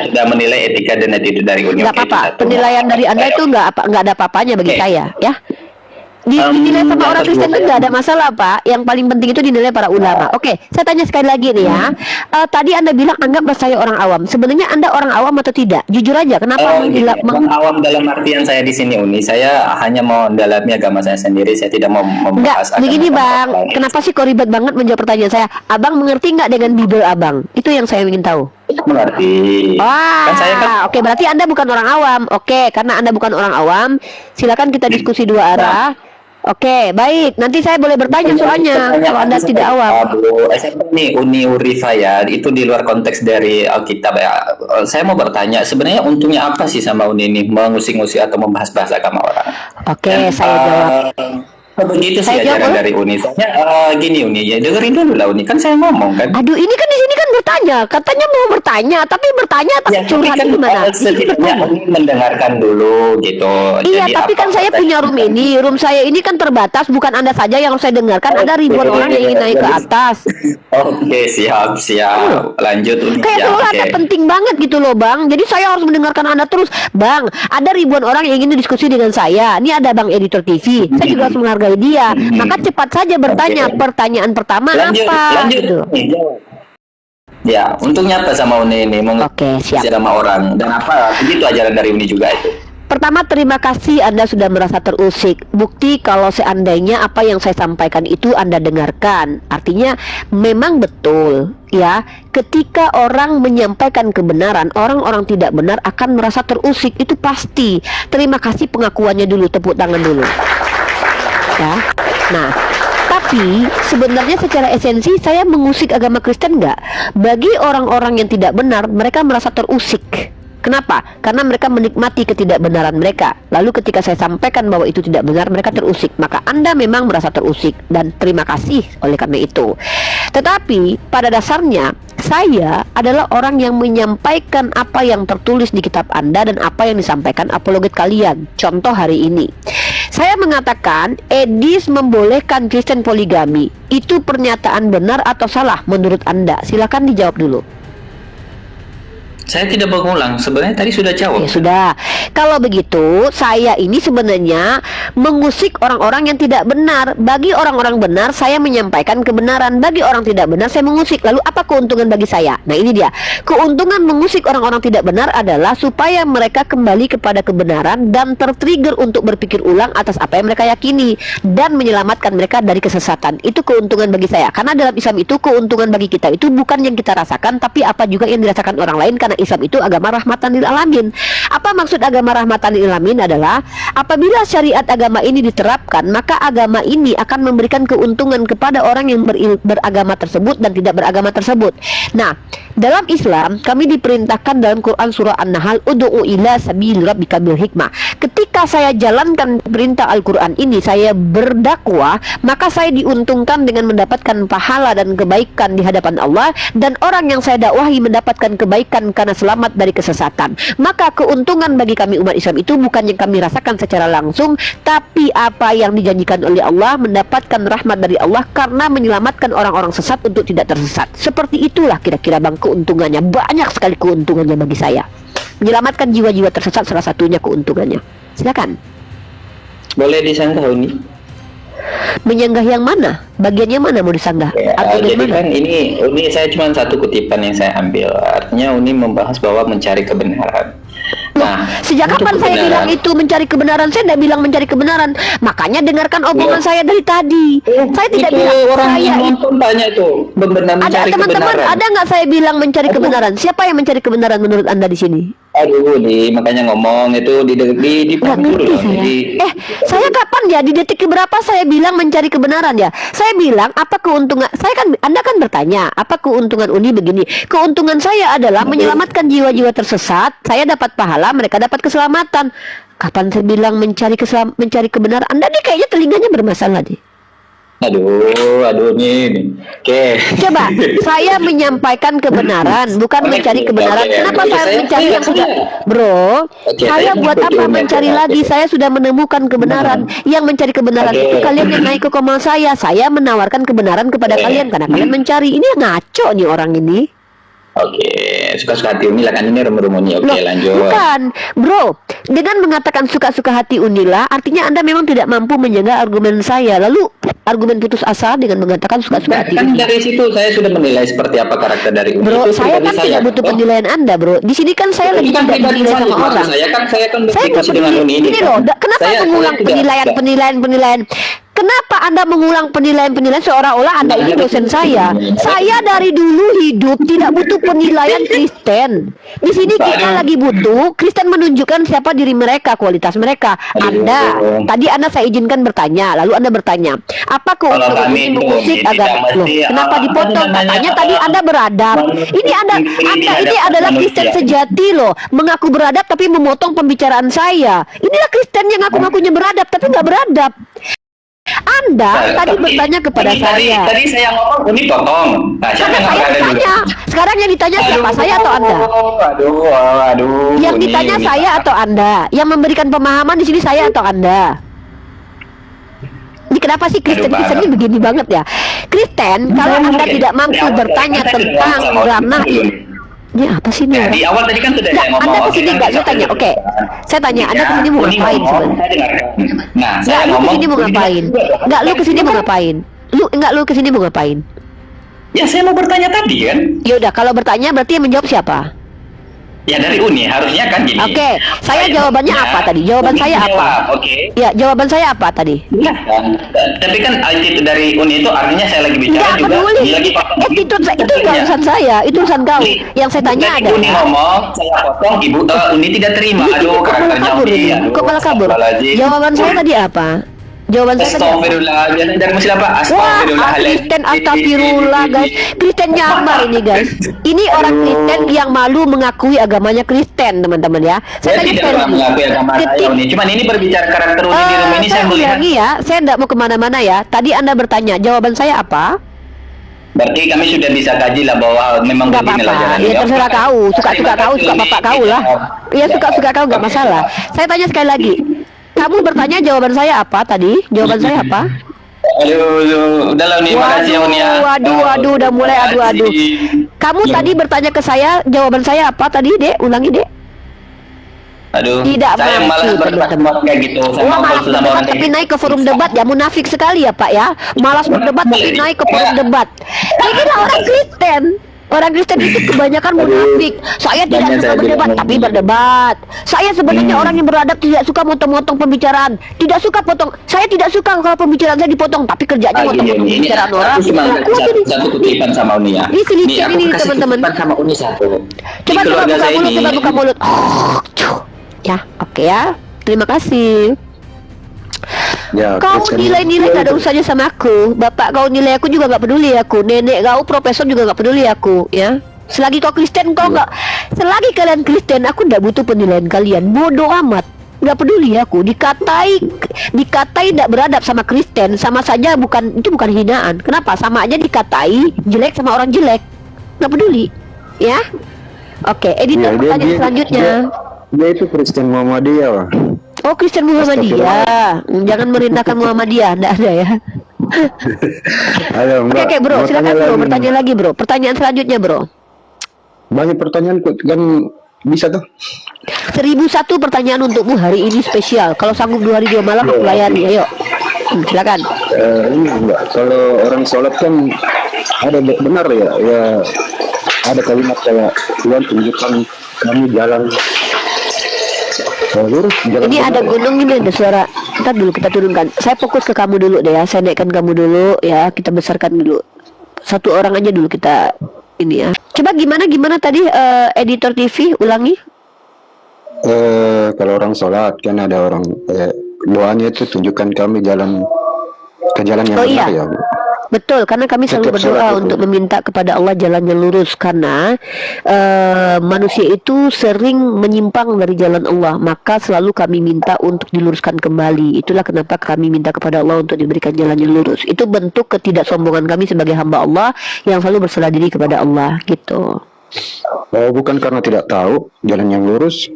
Sudah menilai etika dan attitude dari Uni. Nggak apa-apa. Penilaian dari Anda itu nggak ada apa-apanya bagi saya, ya. Dinilai sama orang Kristen itu nggak ada masalah Pak. Yang paling penting itu dinilai para ulama. Oke, saya tanya sekali lagi nih ya. Tadi Anda bilang anggaplah saya orang awam. Sebenarnya Anda orang awam atau tidak? Jujur aja. Kenapa orang awam dalam artian saya di sini Uni? Saya hanya mau mendalami agama saya sendiri. Saya tidak mau membahas. Enggak, begini Bang. Kenapa sih kok ribet banget menjawab pertanyaan saya? Abang mengerti nggak dengan Bible Abang? Itu yang saya ingin tahu. Mengerti. Oke, berarti Anda bukan orang awam. Oke, karena Anda bukan orang awam, silakan kita diskusi 2 arah. Oke, baik. Nanti saya boleh bertanya soalnya kalau Anda tidak awam. SMP nih Uni saya itu di luar konteks dari Alkitab ya. Saya mau bertanya, sebenarnya untungnya apa sih sama Uni ini mengusik-ngusik atau membahas-bahas agama orang? Oke, saya jawab. Begitu sih ajaran dari Uni. Soalnya gini Uni, ya dengerin dulu lah Uni. Kan saya ngomong kan. Aduh, ini kan di sini kan bertanya. bertanya, katanya mau bertanya, tapi bertanya tapi Ya, tapi curhat kan gimana? setidaknya Uni mendengarkan dulu gitu. Iya, Jadi tapi kan apa saya punya room ini. Room saya ini kan terbatas, bukan Anda saja yang saya dengarkan. Ada ribuan orang yang ingin naik ke atas. Oke, siap, siap. Lanjut Uni. Kayak Ya, seolah oke. ada penting banget gitu loh, Bang. Jadi saya harus mendengarkan Anda terus. Bang, ada ribuan orang yang ingin diskusi dengan saya. Ini ada Bang Editor TV. Saya juga harus menghargai dia. Maka cepat saja bertanya. Oke. Pertanyaan pertama Lanjut, apa? lanjut. Gitu. Nih, jawab. Ya, untungnya apa sama Uni ini? Oke, siap. Sama orang. Dan apa? Begitu ajaran dari Uni juga itu. Pertama, terima kasih Anda sudah merasa terusik. Bukti kalau seandainya apa yang saya sampaikan itu Anda dengarkan. Artinya memang betul ya, ketika orang menyampaikan kebenaran, orang-orang tidak benar akan merasa terusik. Itu pasti. Terima kasih pengakuannya dulu, tepuk tangan dulu. Ya. Nah, tapi sebenarnya secara esensi saya mengusik agama Kristen nggak? Bagi orang-orang yang tidak benar, mereka merasa terusik. Kenapa? Karena mereka menikmati ketidakbenaran mereka. Lalu ketika saya sampaikan bahwa itu tidak benar, mereka terusik. Maka Anda memang merasa terusik. Dan terima kasih oleh karena itu. Tetapi pada dasarnya saya adalah orang yang menyampaikan apa yang tertulis di kitab Anda dan apa yang disampaikan apologet kalian. Contoh hari ini, saya mengatakan Edis membolehkan Kristen poligami. Itu pernyataan benar atau salah menurut Anda? Silakan dijawab dulu. Saya tidak mengulang. Sebenarnya tadi sudah jawab. Ya sudah. Kalau begitu, saya ini sebenarnya mengusik orang-orang yang tidak benar. Bagi orang-orang benar, saya menyampaikan kebenaran. Bagi orang tidak benar, saya mengusik. Lalu apa keuntungan bagi saya? Nah, ini dia. Keuntungan mengusik orang-orang tidak benar adalah supaya mereka kembali kepada kebenaran dan tertrigger untuk berpikir ulang atas apa yang mereka yakini dan menyelamatkan mereka dari kesesatan. Itu keuntungan bagi saya. Karena dalam Islam itu keuntungan bagi kita itu bukan yang kita rasakan, tapi apa juga yang dirasakan orang lain. Karena Islam itu agama rahmatan lil alamin. Apa maksud agama rahmatan lil alamin adalah apabila syariat agama ini diterapkan, maka agama ini akan memberikan keuntungan kepada orang yang beragama tersebut dan tidak beragama tersebut. Nah, dalam Islam kami diperintahkan dalam Quran surah An-Nahl, ud'u ila sabil rabbika bil hikmah. Ketika saya jalankan perintah Al-Quran ini, saya berdakwah, maka saya diuntungkan dengan mendapatkan pahala dan kebaikan di hadapan Allah, dan orang yang saya dakwahi mendapatkan kebaikan karena selamat dari kesesatan. Maka keuntungan bagi kami umat Islam itu bukan yang kami rasakan secara langsung, tapi apa yang dijanjikan oleh Allah, mendapatkan rahmat dari Allah karena menyelamatkan orang-orang sesat untuk tidak tersesat. Seperti itulah kira-kira Bang keuntungannya. Banyak sekali keuntungannya bagi saya. Menyelamatkan jiwa-jiwa tersesat salah satunya keuntungannya. Silakan. Boleh disanggah Uni? Menyanggah yang mana? Bagiannya mana mau disanggah? Ya, Atau jadi mana? kan ini Uni saya cuma satu kutipan yang saya ambil. Artinya Uni membahas bahwa mencari kebenaran. Nah, Sejak untuk kapan saya kebenaran- bilang itu mencari kebenaran? Saya tidak bilang mencari kebenaran. Makanya dengarkan omongan saya dari tadi. Saya tidak itu bilang orang saya yang itu. nonton tanya itu benar Ada mencari teman-teman, kebenaran. ada nggak saya bilang mencari kebenaran? Siapa yang mencari kebenaran menurut Anda di sini? Aduh, makanya ngomong itu di Nggak paham dulu ngerti loh. saya. Jadi Saya kapan ya di detik keberapa saya bilang mencari kebenaran ya? Saya bilang apa keuntungan? Saya kan, Anda kan bertanya apa keuntungan Uni begini? Keuntungan saya adalah menyelamatkan jiwa-jiwa tersesat. Saya dapat pahala, mereka dapat keselamatan. Kapan saya bilang mencari kebenaran? Anda nih kayaknya telinganya bermasalah deh. aduh nih. Oke. Coba, saya menyampaikan kebenaran, bukan mencari kebenaran. Oke, Kenapa oke, saya saya- mencari yang sudah, bro? Oke, Saya saya buat setuju apa dengan mencari Anda. lagi? Saya sudah menemukan kebenaran. Yang mencari kebenaran Oke. itu kalian yang naik ke koma saya. Saya menawarkan kebenaran kepada Oke. kalian karena kalian mencari. Ini ngaco nih orang ini. Oke, suka-suka hati Uni lah kan ini rumuni. Oke, Loh, lanjut. bukan, bro. Dengan mengatakan suka-suka hati Unila, artinya Anda memang tidak mampu menjaga argumen saya. Lalu argumen putus asa dengan mengatakan suka-suka hati Kan Unila. dari situ saya sudah menilai seperti apa karakter dari Uni. Bro, Itu saya pribadi kan tidak butuh Oh, penilaian Anda, bro. Di sini kan saya lagi itu kan tidak pribadi dinilai saya, sama maksud orang. Saya kan Saya nggak berdiskusi dengan peduli. Uni ini. Ini kan. loh, kenapa Saya mengulang tidak- tidak. penilaian? Kenapa Anda mengulang penilaian seolah-olah Anda ini dosen saya? Saya dari dulu hidup tidak butuh penilaian Kristen. Di sini kita lagi butuh Kristen menunjukkan siapa diri mereka, kualitas mereka. Anda, tadi Anda saya izinkan bertanya, lalu Anda bertanya, apa keuntungan kami ini itu mengusik tidak agama? Loh, mesti, kenapa apa dipotong? namanya, Katanya tadi Anda beradab. Ini Anda ini adalah Kristen sejati loh, mengaku beradab tapi memotong pembicaraan saya. Inilah Kristen yang ngaku-ngakunya beradab tapi nggak beradab. Anda tadi bertanya kepada saya. Tadi saya ngomong Uni potong. Nah, siapa yang Saya ada dulu? ditanya. Sekarang yang ditanya siapa? Saya atau Anda? Aduh. Yang ditanya Uni. saya atau Anda? Yang memberikan pemahaman di sini saya atau Anda? Ini kenapa sih Kristen ini begini banget ya? Kristen, kalau Anda tidak mampu bertanya tentang ranah ini apa sih ini? Di awal tadi kan sudah saya ngomong. Anda kesini nggak? Saya tanya. Oke, saya tanya. Anda kesini mau ngapain sebenarnya? Nah, Nggak, saya lu ngomong. kesini mau ngapain? Nggak, lu kesini mau ngapain? Lu kesini mau ngapain? Ya saya mau bertanya tadi kan. Yaudah, kalau bertanya berarti yang menjawab siapa? Ya dari Uni harusnya kan gini. Oke, saya jawabannya apa tadi? Jawaban Uni saya apa? jawab, Oke. Ya, jawaban saya apa tadi? Iya, tapi kan itu dari Uni itu artinya saya lagi bicara Nggak juga. peduli. Dia lagi Itu urusan saya, itu urusan kau. Yang saya tanya Tadi adalah Uni ngomong, saya potong, Ibu Uni tidak terima. Aduh, kok malah karakternya kabur Uni. ini? Aduh, Kok malah kabur? astagfirullahaladzim. Jawaban saya tadi apa? Jawaban saya tadi apa? Astagfirullahaladzim. Dari muslim apa? Wah, Astagfirullahaladzim. Kristen astagfirullah guys. Kristen nyamar ini guys. Ini orang Kristen yang malu mengakui agamanya Kristen, teman-teman ya. Saya tidak pernah mengakui agama saya Uni. Cuman ini berbicara karakter Uni di rumah ini saya melihat. Lagi ya, saya tidak mau kemana-mana ya. Tadi Anda bertanya, jawaban saya apa? Berarti kami sudah bisa kaji lah bahwa memang Nggak beginilah apa-apa, jalannya. ya terserah kau. Suka-suka kau, suka bapak kau lah. Ya suka-suka kau, nggak masalah. Saya tanya sekali lagi. Kamu bertanya jawaban saya apa tadi? Jawaban saya apa? Aduh, udahlah Uni, makasih ya Uni ya. Waduh, udah mulai adu-adu. Kamu tadi bertanya ke saya, jawaban saya apa tadi, Dek? Ulangi, Dek. Aduh, Tidak saya mampu, malas berdebat kayak gitu. Saya Wah, mau malas sama berdebat orang tapi kayak naik ke forum debat ya, munafik sekali ya Pak ya. Malas berdebat tapi naik ke forum debat. Inilah orang Kristen. Orang Kristen itu kebanyakan munafik. Saya tidak Banyak suka saya berdebat bilang. tapi berdebat. Saya sebenarnya orang yang beradab, tidak suka motong-motong pembicaraan. Tidak suka potong. Saya tidak suka kalau pembicaraan saya dipotong, tapi kerjanya motong-motong pembicaraan orang. Aku cuma Kuat ini. satu kutipan sama Uni ya. Ini sini, Nih, aku ini, kasih teman-teman. kutipan sama Uni satu. Coba Di keluarga buka saya mulut, ini- coba buka mulut. Ya, oke ya. Terima kasih. Ya, Kau Kristen nilai-nilai gak ada urusannya sama aku. Bapak kau nilai aku juga gak peduli aku. Nenek kau profesor juga gak peduli aku. Ya. Selagi kau Kristen kau gak. Selagi kalian Kristen aku gak butuh penilaian kalian. Bodoh amat. Gak peduli aku. Dikatai tidak beradab sama Kristen sama saja itu bukan hinaan. Kenapa? Sama aja dikatai jelek sama orang jelek. Gak peduli. Ya. Oke, editor pertanyaan selanjutnya. dia itu Kristen Muhammadiyah, Wak. Oh, Kristen Muhammadiyah. Jangan merendahkan Muhammadiyah, enggak ada ya. Ayo, enggak. Oke, bro, Mau silakan tanya bro, lagi. bertanya lagi bro. Pertanyaan selanjutnya bro. Banyak pertanyaan kan bisa tuh. 1001 pertanyaan untukmu hari ini spesial. Kalau sanggup 2 hari 2 malam aku layani. Ayo, silakan. Ini enggak. Kalau orang sholat kan ada benar ya ada kalimat kayak Tuhan tunjukkan kami jalan lurus, jalan Ini ada benar. gunung, ini ada suara. Ntar dulu kita turunkan. Saya fokus ke kamu dulu deh ya. Saya naikkan kamu dulu ya. Kita besarkan dulu. Satu orang aja dulu kita ini ya. Coba gimana tadi editor TV ulangi. Kalau orang sholat kan ada orang doanya itu tunjukkan kami jalan ke jalan yang Oh benar iya. ya. Bu. Betul, karena kami selalu Setiap berdoa sholat itu. untuk meminta kepada Allah jalan yang lurus. Karena manusia itu sering menyimpang dari jalan Allah, maka selalu kami minta untuk diluruskan kembali. Itulah kenapa kami minta kepada Allah untuk diberikan jalan yang lurus. Itu bentuk ketidaksombongan kami sebagai hamba Allah yang selalu berserah diri kepada Allah, gitu. Oh, bukan karena tidak tahu jalan yang lurus.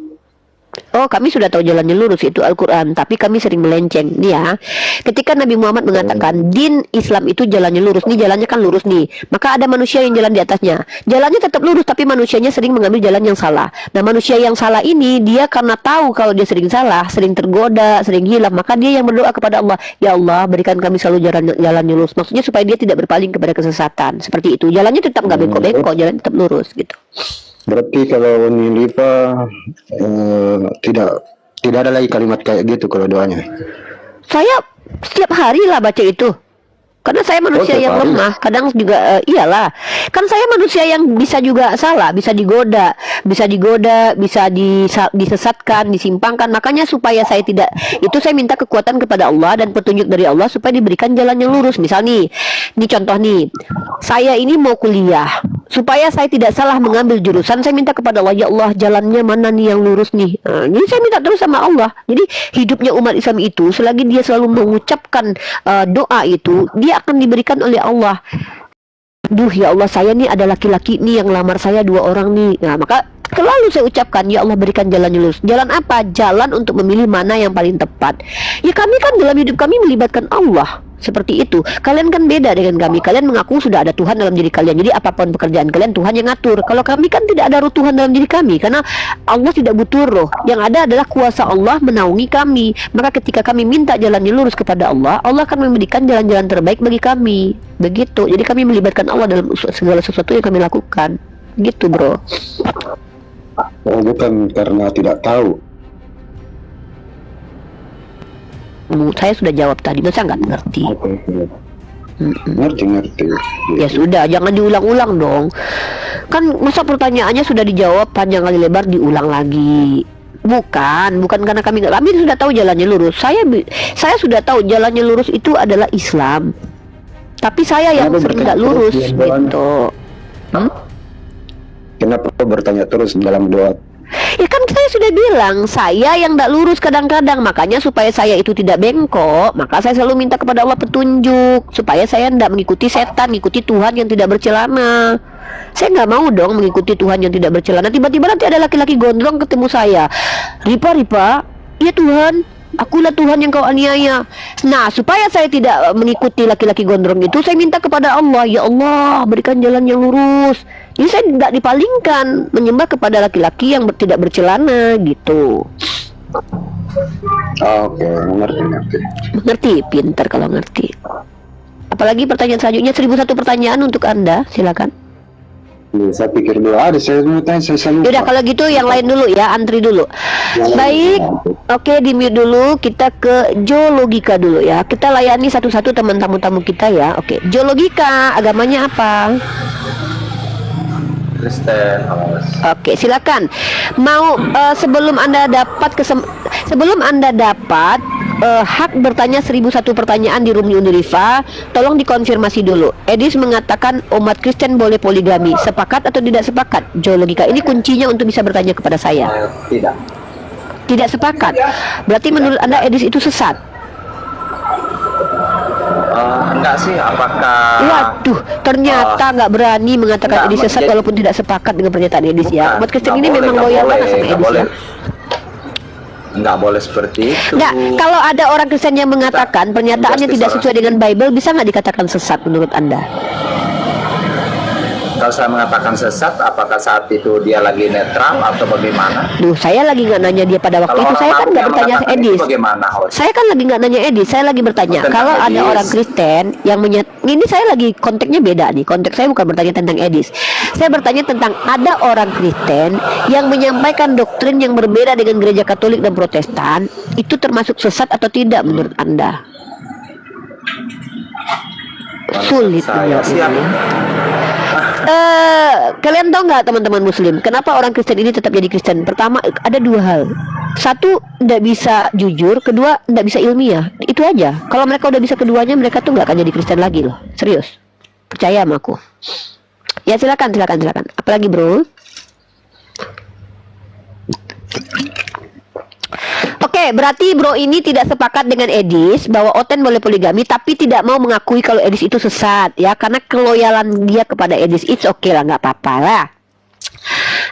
Oh, kami sudah tahu jalannya lurus, itu Al-Quran. Tapi kami sering melenceng. Nih ya, ketika Nabi Muhammad mengatakan din Islam itu jalannya lurus, nih jalannya kan lurus nih, maka ada manusia yang jalan di atasnya. Jalannya tetap lurus, tapi manusianya sering mengambil jalan yang salah. Nah, manusia yang salah ini, dia karena tahu kalau dia sering salah, sering tergoda, sering hilang, maka dia yang berdoa kepada Allah, ya Allah, berikan kami selalu jalannya lurus. Maksudnya supaya dia tidak berpaling kepada kesesatan. Seperti itu. Jalannya tetap nggak bengkok-bengkok, jalan tetap lurus gitu. Berarti kalau Nilipa tidak ada lagi kalimat kayak gitu kalau doanya. Saya setiap hari lah baca itu. Karena saya manusia tiap yang hari. lemah, kadang juga iyalah. Kan saya manusia yang bisa juga salah, bisa digoda, bisa disesatkan, disimpangkan. Makanya supaya saya tidak, itu saya minta kekuatan kepada Allah dan petunjuk dari Allah supaya diberikan jalan yang lurus. Misal nih contoh nih, saya ini mau kuliah, supaya saya tidak salah mengambil jurusan, saya minta kepada Allah, ya Allah jalannya mana nih yang lurus nih. Jadi saya minta terus sama Allah. Jadi hidupnya umat Islam itu selagi dia selalu mengucapkan doa itu, dia akan diberikan oleh Allah. Duh ya Allah, saya nih ada laki-laki nih yang lamar saya 2 orang nih. Nah maka selalu saya ucapkan, ya Allah berikan jalan yang lurus. Jalan apa? Jalan untuk memilih mana yang paling tepat. Ya kami kan dalam hidup kami melibatkan Allah. Seperti itu. Kalian kan beda dengan kami. Kalian mengaku sudah ada Tuhan dalam diri kalian. Jadi apapun pekerjaan kalian, Tuhan yang ngatur. Kalau kami kan tidak ada roh Tuhan dalam diri kami, karena Allah tidak butuh roh. Yang ada adalah kuasa Allah menaungi kami. Maka ketika kami minta jalan yang lurus kepada Allah, Allah akan memberikan jalan-jalan terbaik bagi kami. Begitu. Jadi kami melibatkan Allah dalam segala sesuatu yang kami lakukan. Gitu, bro. Oh, bukan karena tidak tahu. Saya sudah jawab tadi, masa nggak ngerti? Oke. Ngerti. Ya sudah, jangan diulang-ulang dong. Kan masa pertanyaannya sudah dijawab panjang kali lebar diulang lagi. Bukan karena kami sudah tahu jalannya lurus. Saya sudah tahu jalannya lurus itu adalah Islam. Tapi saya yang sering nggak lurus gitu. Kenapa bertanya terus dalam doa? Ya kan saya sudah bilang, saya yang tidak lurus kadang-kadang. Makanya supaya saya itu tidak bengkok, maka saya selalu minta kepada Allah petunjuk, supaya saya tidak mengikuti setan, mengikuti Tuhan yang tidak bercelana. Saya nggak mau dong mengikuti Tuhan yang tidak bercelana. Tiba-tiba nanti ada laki-laki gondrong ketemu saya, Ripa, ya Tuhan, akulah Tuhan yang kau aniaya. Nah, supaya saya tidak mengikuti laki-laki gondrong itu, saya minta kepada Allah, ya Allah berikan jalan yang lurus. Jadi saya tidak dipalingkan menyembah kepada laki-laki yang tidak bercelana gitu. Oke, ngerti. Mengerti, pintar kalau ngerti. Apalagi pertanyaan selanjutnya, 1001 pertanyaan untuk Anda, silakan. Saya pikir dulu ada, saya mau tanya, saya lupa. Yaudah kalau gitu yang lain dulu ya, antri dulu. Baik, oke, di mute dulu. Kita ke Geologika dulu ya. Kita layani satu-satu teman tamu-tamu kita ya. Oke, Geologika, agamanya apa? Kristen. Oke, silakan. Mau sebelum Anda dapat hak bertanya 1001 pertanyaan di Room Uniriva, tolong dikonfirmasi dulu. Edis mengatakan umat Kristen boleh poligami. Sepakat atau tidak sepakat? Geologika, ini kuncinya untuk bisa bertanya kepada saya. Tidak. Tidak sepakat. Berarti menurut Anda Edis itu sesat? Enggak sih, apakah... Waduh, ternyata nggak berani mengatakan Edis sesat walaupun tidak sepakat dengan pernyataan Edis ya. Umat Kristen ini memang loyal banget sama Edis ya. Nggak boleh seperti itu. Nggak, kalau ada orang Kristen yang mengatakan pernyataannya tidak sesuai dengan Bible, bisa nggak dikatakan sesat menurut Anda? Kalau saya mengatakan sesat, apakah saat itu dia lagi netral atau bagaimana? Duh, saya lagi nggak nanya dia pada waktu itu. Saya kan nggak bertanya Edis. Saya kan lagi nggak nanya Edis. Saya lagi bertanya. Kalau ada orang Kristen yang ini saya lagi konteksnya beda nih. Konteks saya bukan bertanya tentang Edis. Saya bertanya tentang ada orang Kristen yang menyampaikan doktrin yang berbeda dengan gereja Katolik dan Protestan. Itu termasuk sesat atau tidak menurut Anda? Sulit menjawabnya. Kalian tahu nggak teman-teman Muslim, kenapa orang Kristen ini tetap jadi Kristen? Pertama, ada 2 hal. Satu, tidak bisa jujur. Kedua, tidak bisa ilmiah. Itu aja. Kalau mereka udah bisa keduanya, mereka tuh nggak akan jadi Kristen lagi loh. Serius. Percaya sama aku. Ya silakan. Apalagi bro? Oke, berarti bro ini tidak sepakat dengan Edis bahwa Oten boleh poligami, tapi tidak mau mengakui kalau Edis itu sesat ya, karena keloyalan dia kepada Edis. It's okay lah, nggak apa-apa lah.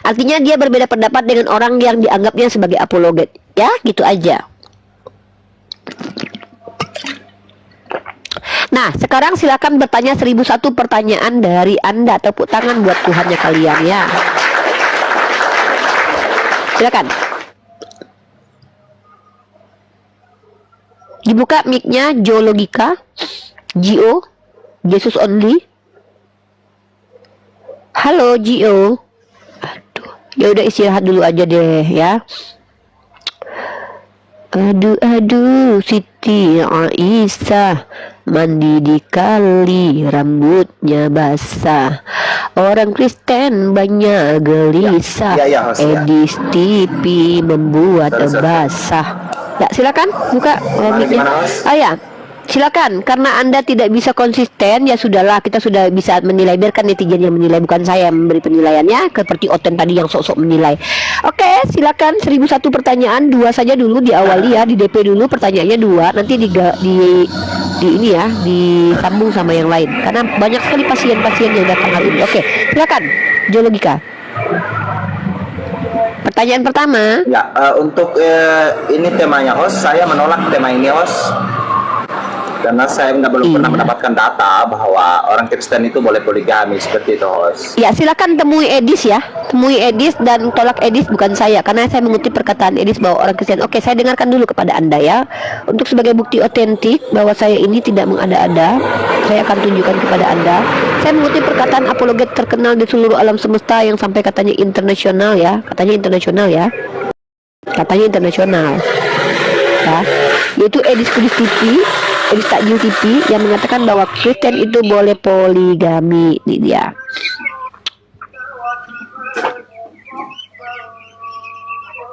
Artinya dia berbeda pendapat dengan orang yang dianggapnya sebagai apologet ya, gitu aja. Nah, sekarang silakan bertanya 1001 pertanyaan dari Anda. Tepuk tangan buat Tuhannya kalian ya. Silakan. Dibuka mic-nya Geologika, Gio, Jesus Only. Halo Gio. Aduh, ya udah istirahat dulu aja deh ya. Aduh, Siti Siti Aisyah mandi di kali, rambutnya basah. Orang Kristen banyak gelisah. Edis TV membuat basah. Ya, silakan buka mic-nya. Ya. Silakan, karena Anda tidak bisa konsisten, ya sudahlah, kita sudah bisa menilai, biarkan netizen yang menilai, bukan saya yang memberi penilaiannya, seperti Oten tadi yang sok-sok menilai. Oke, silakan 1001 pertanyaan, 2 saja dulu diawali ya, di DP dulu pertanyaannya 2, nanti di ini ya, disambung sama yang lain, karena banyak sekali pasien-pasien yang datang hari ini. Oke, silakan, Geologika. Pertanyaan pertama. Ya, untuk ini temanya host, saya menolak tema ini host. Karena saya belum pernah mendapatkan data bahwa orang Kristen itu boleh poligami seperti itu host. Ya, silakan temui Edis ya. Temui Edis dan tolak Edis, bukan saya, karena saya mengutip perkataan Edis bahwa orang Kristen. Oke, saya dengarkan dulu kepada Anda ya. Untuk sebagai bukti otentik bahwa saya ini tidak mengada-ada, saya akan tunjukkan kepada Anda. Saya mengutip perkataan apologet terkenal di seluruh alam semesta yang sampai katanya internasional ya. Katanya internasional ya. Katanya internasional. Ya, yaitu Edis Kudus TV, Edis Takjil TV yang mengatakan bahwa Kristen itu boleh poligami. Ini dia.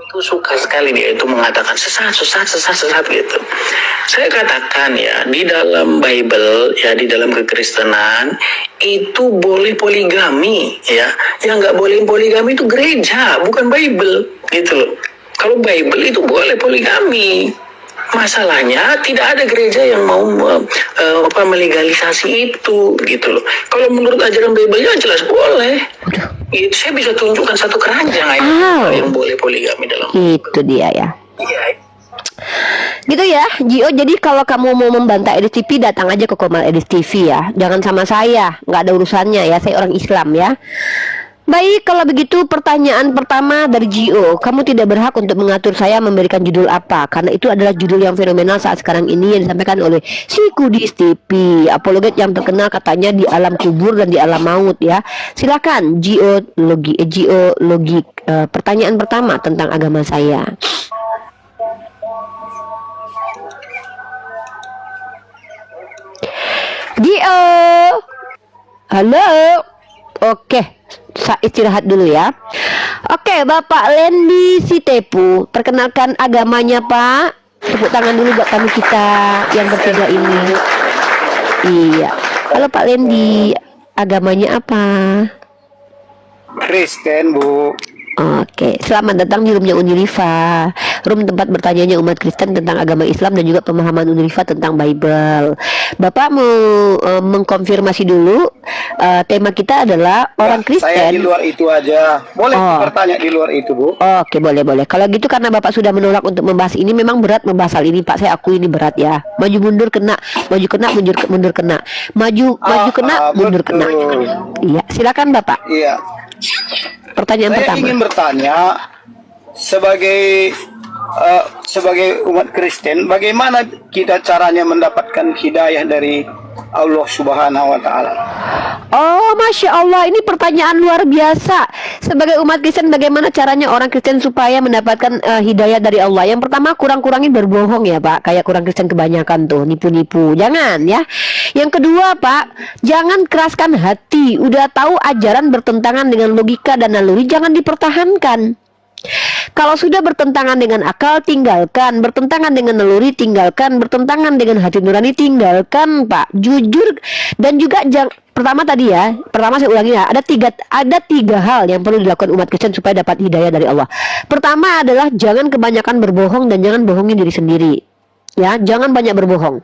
Itu suka sekali dia itu mengatakan sesat gitu. Saya katakan ya, di dalam Bible ya, di dalam kekristenan itu boleh poligami ya. Yang nggak boleh poligami itu gereja, bukan Bible gitu loh. Kalau Bible itu boleh poligami. Masalahnya tidak ada gereja yang mau melegalisasi itu gitu loh. Kalau menurut ajaran Bible ya jelas boleh. Itu saya bisa tunjukkan satu keranjang yang boleh poligami dalam itu dia ya. Iya. Gitu ya, Gio. Jadi kalau kamu mau membantah Edis TV, datang aja ke Komal Edis TV ya. Jangan sama saya, nggak ada urusannya ya. Saya orang Islam ya. Baik, kalau begitu pertanyaan pertama dari Gio. Kamu tidak berhak untuk mengatur saya memberikan judul apa, karena itu adalah judul yang fenomenal saat sekarang ini yang disampaikan oleh si Kudis TV, apologet yang terkenal katanya di alam kubur dan di alam maut ya. Silakan Geologi. Pertanyaan pertama tentang agama saya. Gio. Halo. Oke. Istirahat dulu ya. Oke, Bapak Lendi Sitepu, perkenalkan agamanya Pak. Tepuk tangan dulu buat kami kita yang bertiga ini. Iya. Halo Pak Lendi, agamanya apa? Kristen, Bu. Oke, selamat datang di roomnya Uniriva, room tempat bertanyanya umat Kristen tentang agama Islam dan juga pemahaman Uniriva tentang Bible. Bapak mau mengkonfirmasi dulu, tema kita adalah orang Kristen. Saya di luar itu aja. Boleh bertanya di luar itu, Bu? Oke, boleh. Kalau gitu karena Bapak sudah menolak untuk membahas ini, memang berat membahas hal ini, Pak. Saya akui ini berat ya. Maju mundur kena, maju kena, mundur kena. Maju kena, mundur kena. Iya, silakan Bapak. Iya. Pertanyaan pertama. Saya ingin bertanya sebagai umat Kristen, bagaimana kita caranya mendapatkan hidayah dari Allah Subhanahu wa Ta'ala? Oh, Masya Allah, ini pertanyaan luar biasa. Sebagai umat Kristen, bagaimana caranya orang Kristen supaya mendapatkan hidayah dari Allah? Yang pertama, kurang-kurangin berbohong ya Pak. Kayak kurang Kristen kebanyakan tuh, nipu-nipu. Jangan ya. Yang kedua Pak, jangan keraskan hati. Udah tahu ajaran bertentangan dengan logika dan naluri, jangan dipertahankan. Kalau sudah bertentangan dengan akal, tinggalkan. Bertentangan dengan naluri, tinggalkan. Bertentangan dengan hati nurani, tinggalkan Pak. Jujur dan juga pertama tadi ya, pertama saya ulangi ya, ada tiga hal yang perlu dilakukan umat Kristen supaya dapat hidayah dari Allah. Pertama adalah jangan kebanyakan berbohong dan jangan bohongin diri sendiri. Ya, jangan banyak berbohong.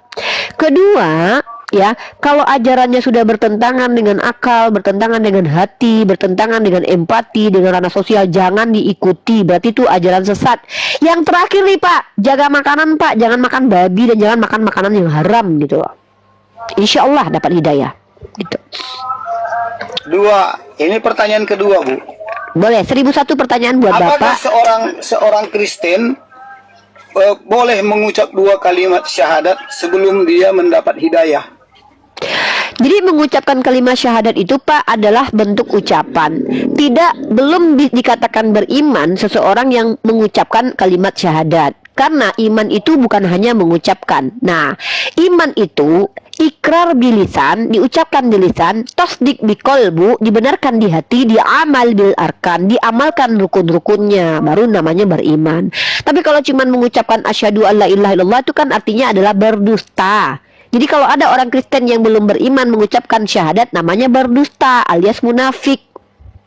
Kedua, ya, kalau ajarannya sudah bertentangan dengan akal, bertentangan dengan hati, bertentangan dengan empati, dengan ranah sosial, jangan diikuti. Berarti itu ajaran sesat. Yang terakhir nih Pak, jaga makanan Pak, jangan makan babi dan jangan makan makanan yang haram gitu. Insya Allah dapat hidayah. Gitu. Ini pertanyaan kedua, Bu. Boleh, 1001 pertanyaan buat Apakah Bapak. seorang Kristen boleh mengucap 2 kalimat syahadat sebelum dia mendapat hidayah? Jadi mengucapkan kalimat syahadat itu Pak adalah bentuk ucapan. Belum dikatakan beriman seseorang yang mengucapkan kalimat syahadat. Karena iman itu bukan hanya mengucapkan. Nah, iman itu ikrar bilisan, diucapkan di lisan, tasdik biqalbu, dibenarkan di hati, diamal bil arkan, diamalkan rukun-rukunnya, baru namanya beriman. Tapi kalau cuma mengucapkan asyhadu alla ilaha illallah itu kan artinya adalah berdusta. Jadi kalau ada orang Kristen yang belum beriman mengucapkan syahadat, namanya berdusta alias munafik.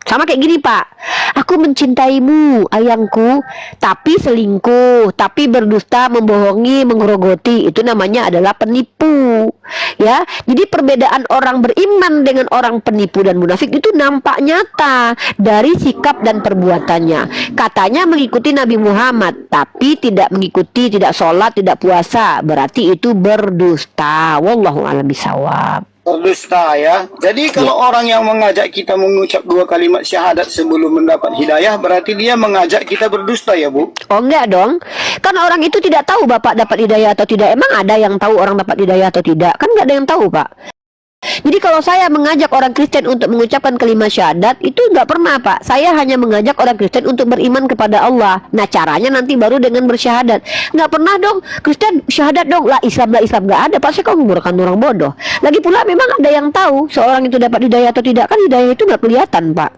Sama kayak gini, Pak. Aku mencintaimu, ayangku, tapi selingkuh, tapi berdusta, membohongi, menggerogoti. Itu namanya adalah penipu. Ya. Jadi perbedaan orang beriman dengan orang penipu dan munafik itu nampak nyata dari sikap dan perbuatannya. Katanya mengikuti Nabi Muhammad, tapi tidak mengikuti, tidak sholat, tidak puasa. Berarti itu berdusta. Wallahu a'lam bishawab. Berdusta ya. Jadi kalau orang yang mengajak kita mengucap 2 kalimat syahadat sebelum mendapat hidayah, berarti dia mengajak kita berdusta ya, Bu? Oh enggak dong. Kan orang itu tidak tahu Bapak dapat hidayah atau tidak. Emang ada yang tahu orang dapat hidayah atau tidak? Kan enggak ada yang tahu, Pak. Jadi kalau saya mengajak orang Kristen untuk mengucapkan kalimat syahadat, itu enggak pernah, Pak. Saya hanya mengajak orang Kristen untuk beriman kepada Allah. Nah, caranya nanti baru dengan bersyahadat. Enggak pernah dong, Kristen syahadat dong. Lah Islam enggak ada. Pasti kau mengumpulkan orang bodoh. Lagi pula memang ada yang tahu seorang itu dapat hidayah atau tidak. Kan hidayah itu enggak kelihatan, Pak.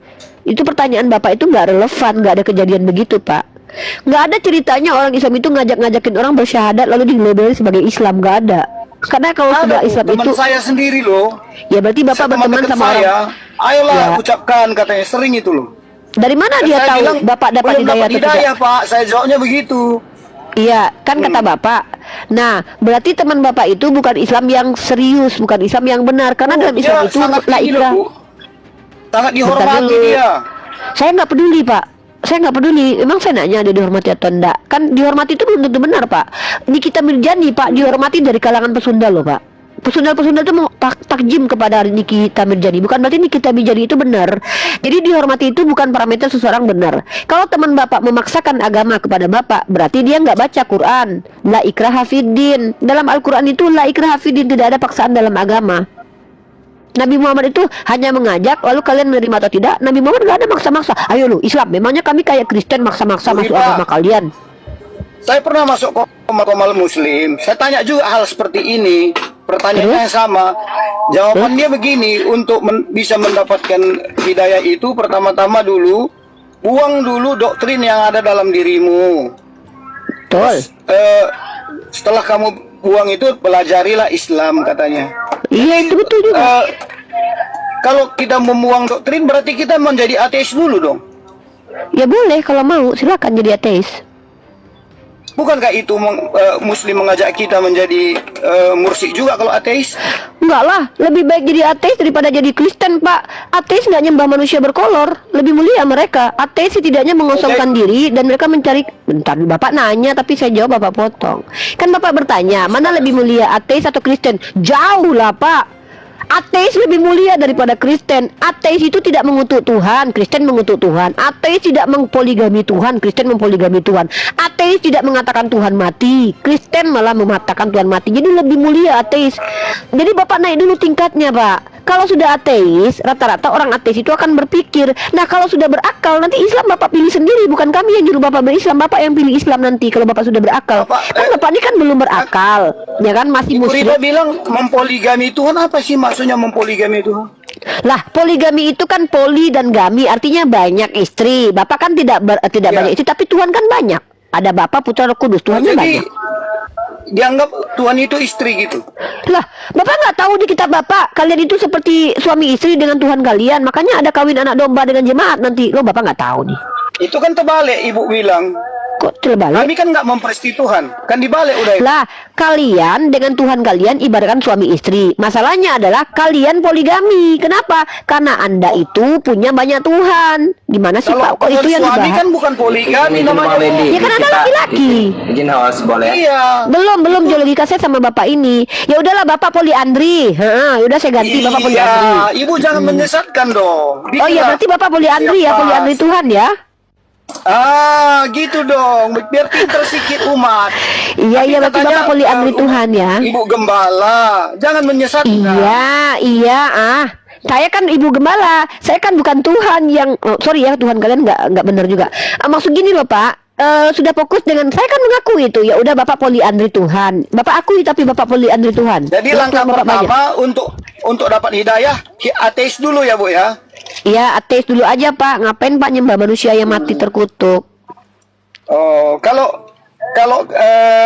Itu pertanyaan Bapak itu enggak relevan, enggak ada kejadian begitu, Pak. Enggak ada ceritanya orang Islam itu ngajak-ngajakin orang bersyahadat lalu dilabeli sebagai Islam, enggak ada. Karena kalau sudah Islam teman itu saya sendiri loh. Ya berarti Bapak berteman sama saya, orang. ayolah Ya. ucapkan, katanya sering itu loh. Dari mana Dan dia saya tahu bilang, Bapak dapat belum hidayah dapat atau hidayah, tidak? Pak. Saya jawabnya begitu. Iya, kan kata Bapak. Nah, berarti teman Bapak itu bukan Islam yang serius, bukan Islam yang benar. Karena dalam Islam Dia itu sangat la ini loh, ikrah. Bu. Sangat dihormati dulu. dia. Saya nggak peduli, Pak. Saya nggak peduli. Emang saya nanya ada dihormati atau enggak? Kan dihormati itu belum tentu benar, Pak. Nikita Mirjani, Pak, dihormati dari kalangan pesunda loh, Pak. Pesunda-pesunda itu mau takjim kepada Nikita Mirjani. Bukan berarti Nikita Mirjani itu benar. Jadi dihormati itu bukan parameter seseorang benar. Kalau teman Bapak memaksakan agama kepada Bapak, berarti dia nggak baca Quran. La ikraha fiddin. Dalam Al-Quran itu la ikraha fiddin, tidak ada paksaan dalam agama. Nabi Muhammad itu hanya mengajak, lalu kalian menerima atau tidak. Nabi Muhammad nggak ada maksa-maksa. Ayo lu Islam, memangnya kami kayak Kristen maksa-maksa masuk agama kalian? Saya pernah masuk komal muslim. Saya tanya juga hal seperti ini. Pertanyaannya yang sama. Jawaban dia begini, untuk bisa mendapatkan hidayah itu pertama-tama dulu buang dulu doktrin yang ada dalam dirimu. Betul. Setelah kamu buang itu, pelajarilah Islam, katanya. Iya, itu betul juga. Kalau kita membuang doktrin, berarti kita menjadi ateis dulu dong. Ya boleh, kalau mau silakan jadi ateis. Bukankah itu Muslim mengajak kita menjadi mursik juga kalau ateis? Enggak lah, lebih baik jadi ateis daripada jadi Kristen, Pak. Ateis nggak nyembah manusia berkolor, lebih mulia mereka. Ateis setidaknya mengosongkan diri dan mereka mencari. Bentar, Bapak nanya tapi saya jawab, Bapak potong. Kan Bapak bertanya, mana lebih mulia, ateis atau Kristen? Jauh lah, Pak. Ateis lebih mulia daripada Kristen. Ateis itu tidak mengutuk Tuhan, Kristen mengutuk Tuhan. Ateis tidak mempoligami Tuhan, Kristen mempoligami Tuhan. Ateis tidak mengatakan Tuhan mati, Kristen malah mengatakan Tuhan mati. Jadi lebih mulia ateis. Jadi Bapak naik dulu tingkatnya, Pak. Kalau sudah ateis, rata-rata orang ateis itu akan berpikir. Nah, kalau sudah berakal, nanti Islam Bapak pilih sendiri. Bukan kami yang nyuruh Bapak berislam, Bapak yang pilih Islam nanti kalau Bapak sudah berakal. Kan Bapak ini kan belum berakal, ya kan, masih Ibu musyrik. Rida bilang mempoligami Tuhan, apa sih maksudnya mempoligami Tuhan? Lah, poligami itu kan poli dan gami, artinya banyak istri. Bapak kan tidak banyak istri, tapi Tuhan kan banyak. Ada Bapa, Putra, Roh Kudus. Tuhannya Jadi banyak. dianggap Tuhan itu istri gitu. Lah, Bapak nggak tahu di kitab Bapak, kalian itu seperti suami istri dengan Tuhan kalian. Makanya ada kawin anak domba dengan jemaat nanti. Lo Bapak nggak tahu nih. Itu kan terbalik, Ibu bilang. Kok terbalik? Kami kan nggak mempersti Tuhan, kan dibalik udah. Lah, kalian dengan Tuhan kalian ibaratkan suami istri. Masalahnya adalah kalian poligami. Kenapa? Karena Anda itu punya banyak Tuhan. Gimana sih, Pak? Kok itu yang suami dibahas? kan bukan poligami namanya. Ya kan ada laki-laki. Izin host boleh? Iya. Belum geologika saya sama Bapak ini. Ya udahlah Bapak poliandri. Udah saya ganti Bapak poliandri. Iya, Ibu jangan menyesatkan dong. Oh iya, berarti Bapak poliandri ya, poliandri Tuhan ya. Gitu dong, biar pinter sikit umat. Iya, berarti katanya, Bapak poliandri Tuhan ya. Ibu gembala, jangan menyesatkan. Iya, saya kan ibu gembala, saya kan bukan Tuhan yang sorry ya, Tuhan kalian nggak benar juga. Maksud gini loh Pak, sudah fokus dengan saya kan mengakui itu ya udah Bapak poliandri Tuhan. Bapak akui tapi Bapak poliandri Tuhan. Jadi Betul, langkah Bapak pertama untuk dapat hidayah ateis dulu ya Bu ya. Iya, ateis dulu aja Pak. Ngapain Pak nyembah manusia yang mati terkutuk? Oh, kalau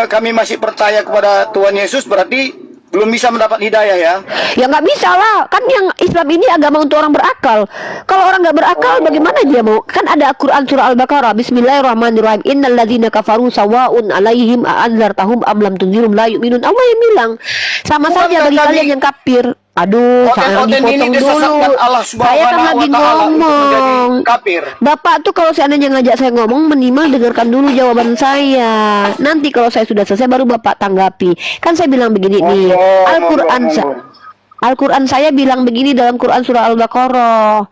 kami masih percaya kepada Tuhan Yesus berarti belum bisa mendapat hidayah ya? Ya nggak bisa lah, kan yang Islam ini agama untuk orang berakal. Kalau orang nggak berakal, bagaimana dia mau? Kan ada Quran surah Al-Baqarah, Bismillahirrahmanirrahim. Innal ladzina kafaru sawa'un 'alaihim a'anzartahum am lam tunzirum la yu'minun. Allah yang bilang, sama Bukan saja bagi kami- kalian yang kafir. Aduh, jangan Konten ini dipotong disesatkan dulu. Allah Saya kan Subhanahu lagi wa Ta'ala untuk menjadi ngomong. kafir. Bapak tuh kalau seandainya ngajak saya ngomong, minimal dengarkan dulu jawaban saya. Nanti kalau saya sudah selesai baru Bapak tanggapi. Kan saya bilang begini nih, Al-Quran saya bilang begini dalam Quran surah Al-Baqarah.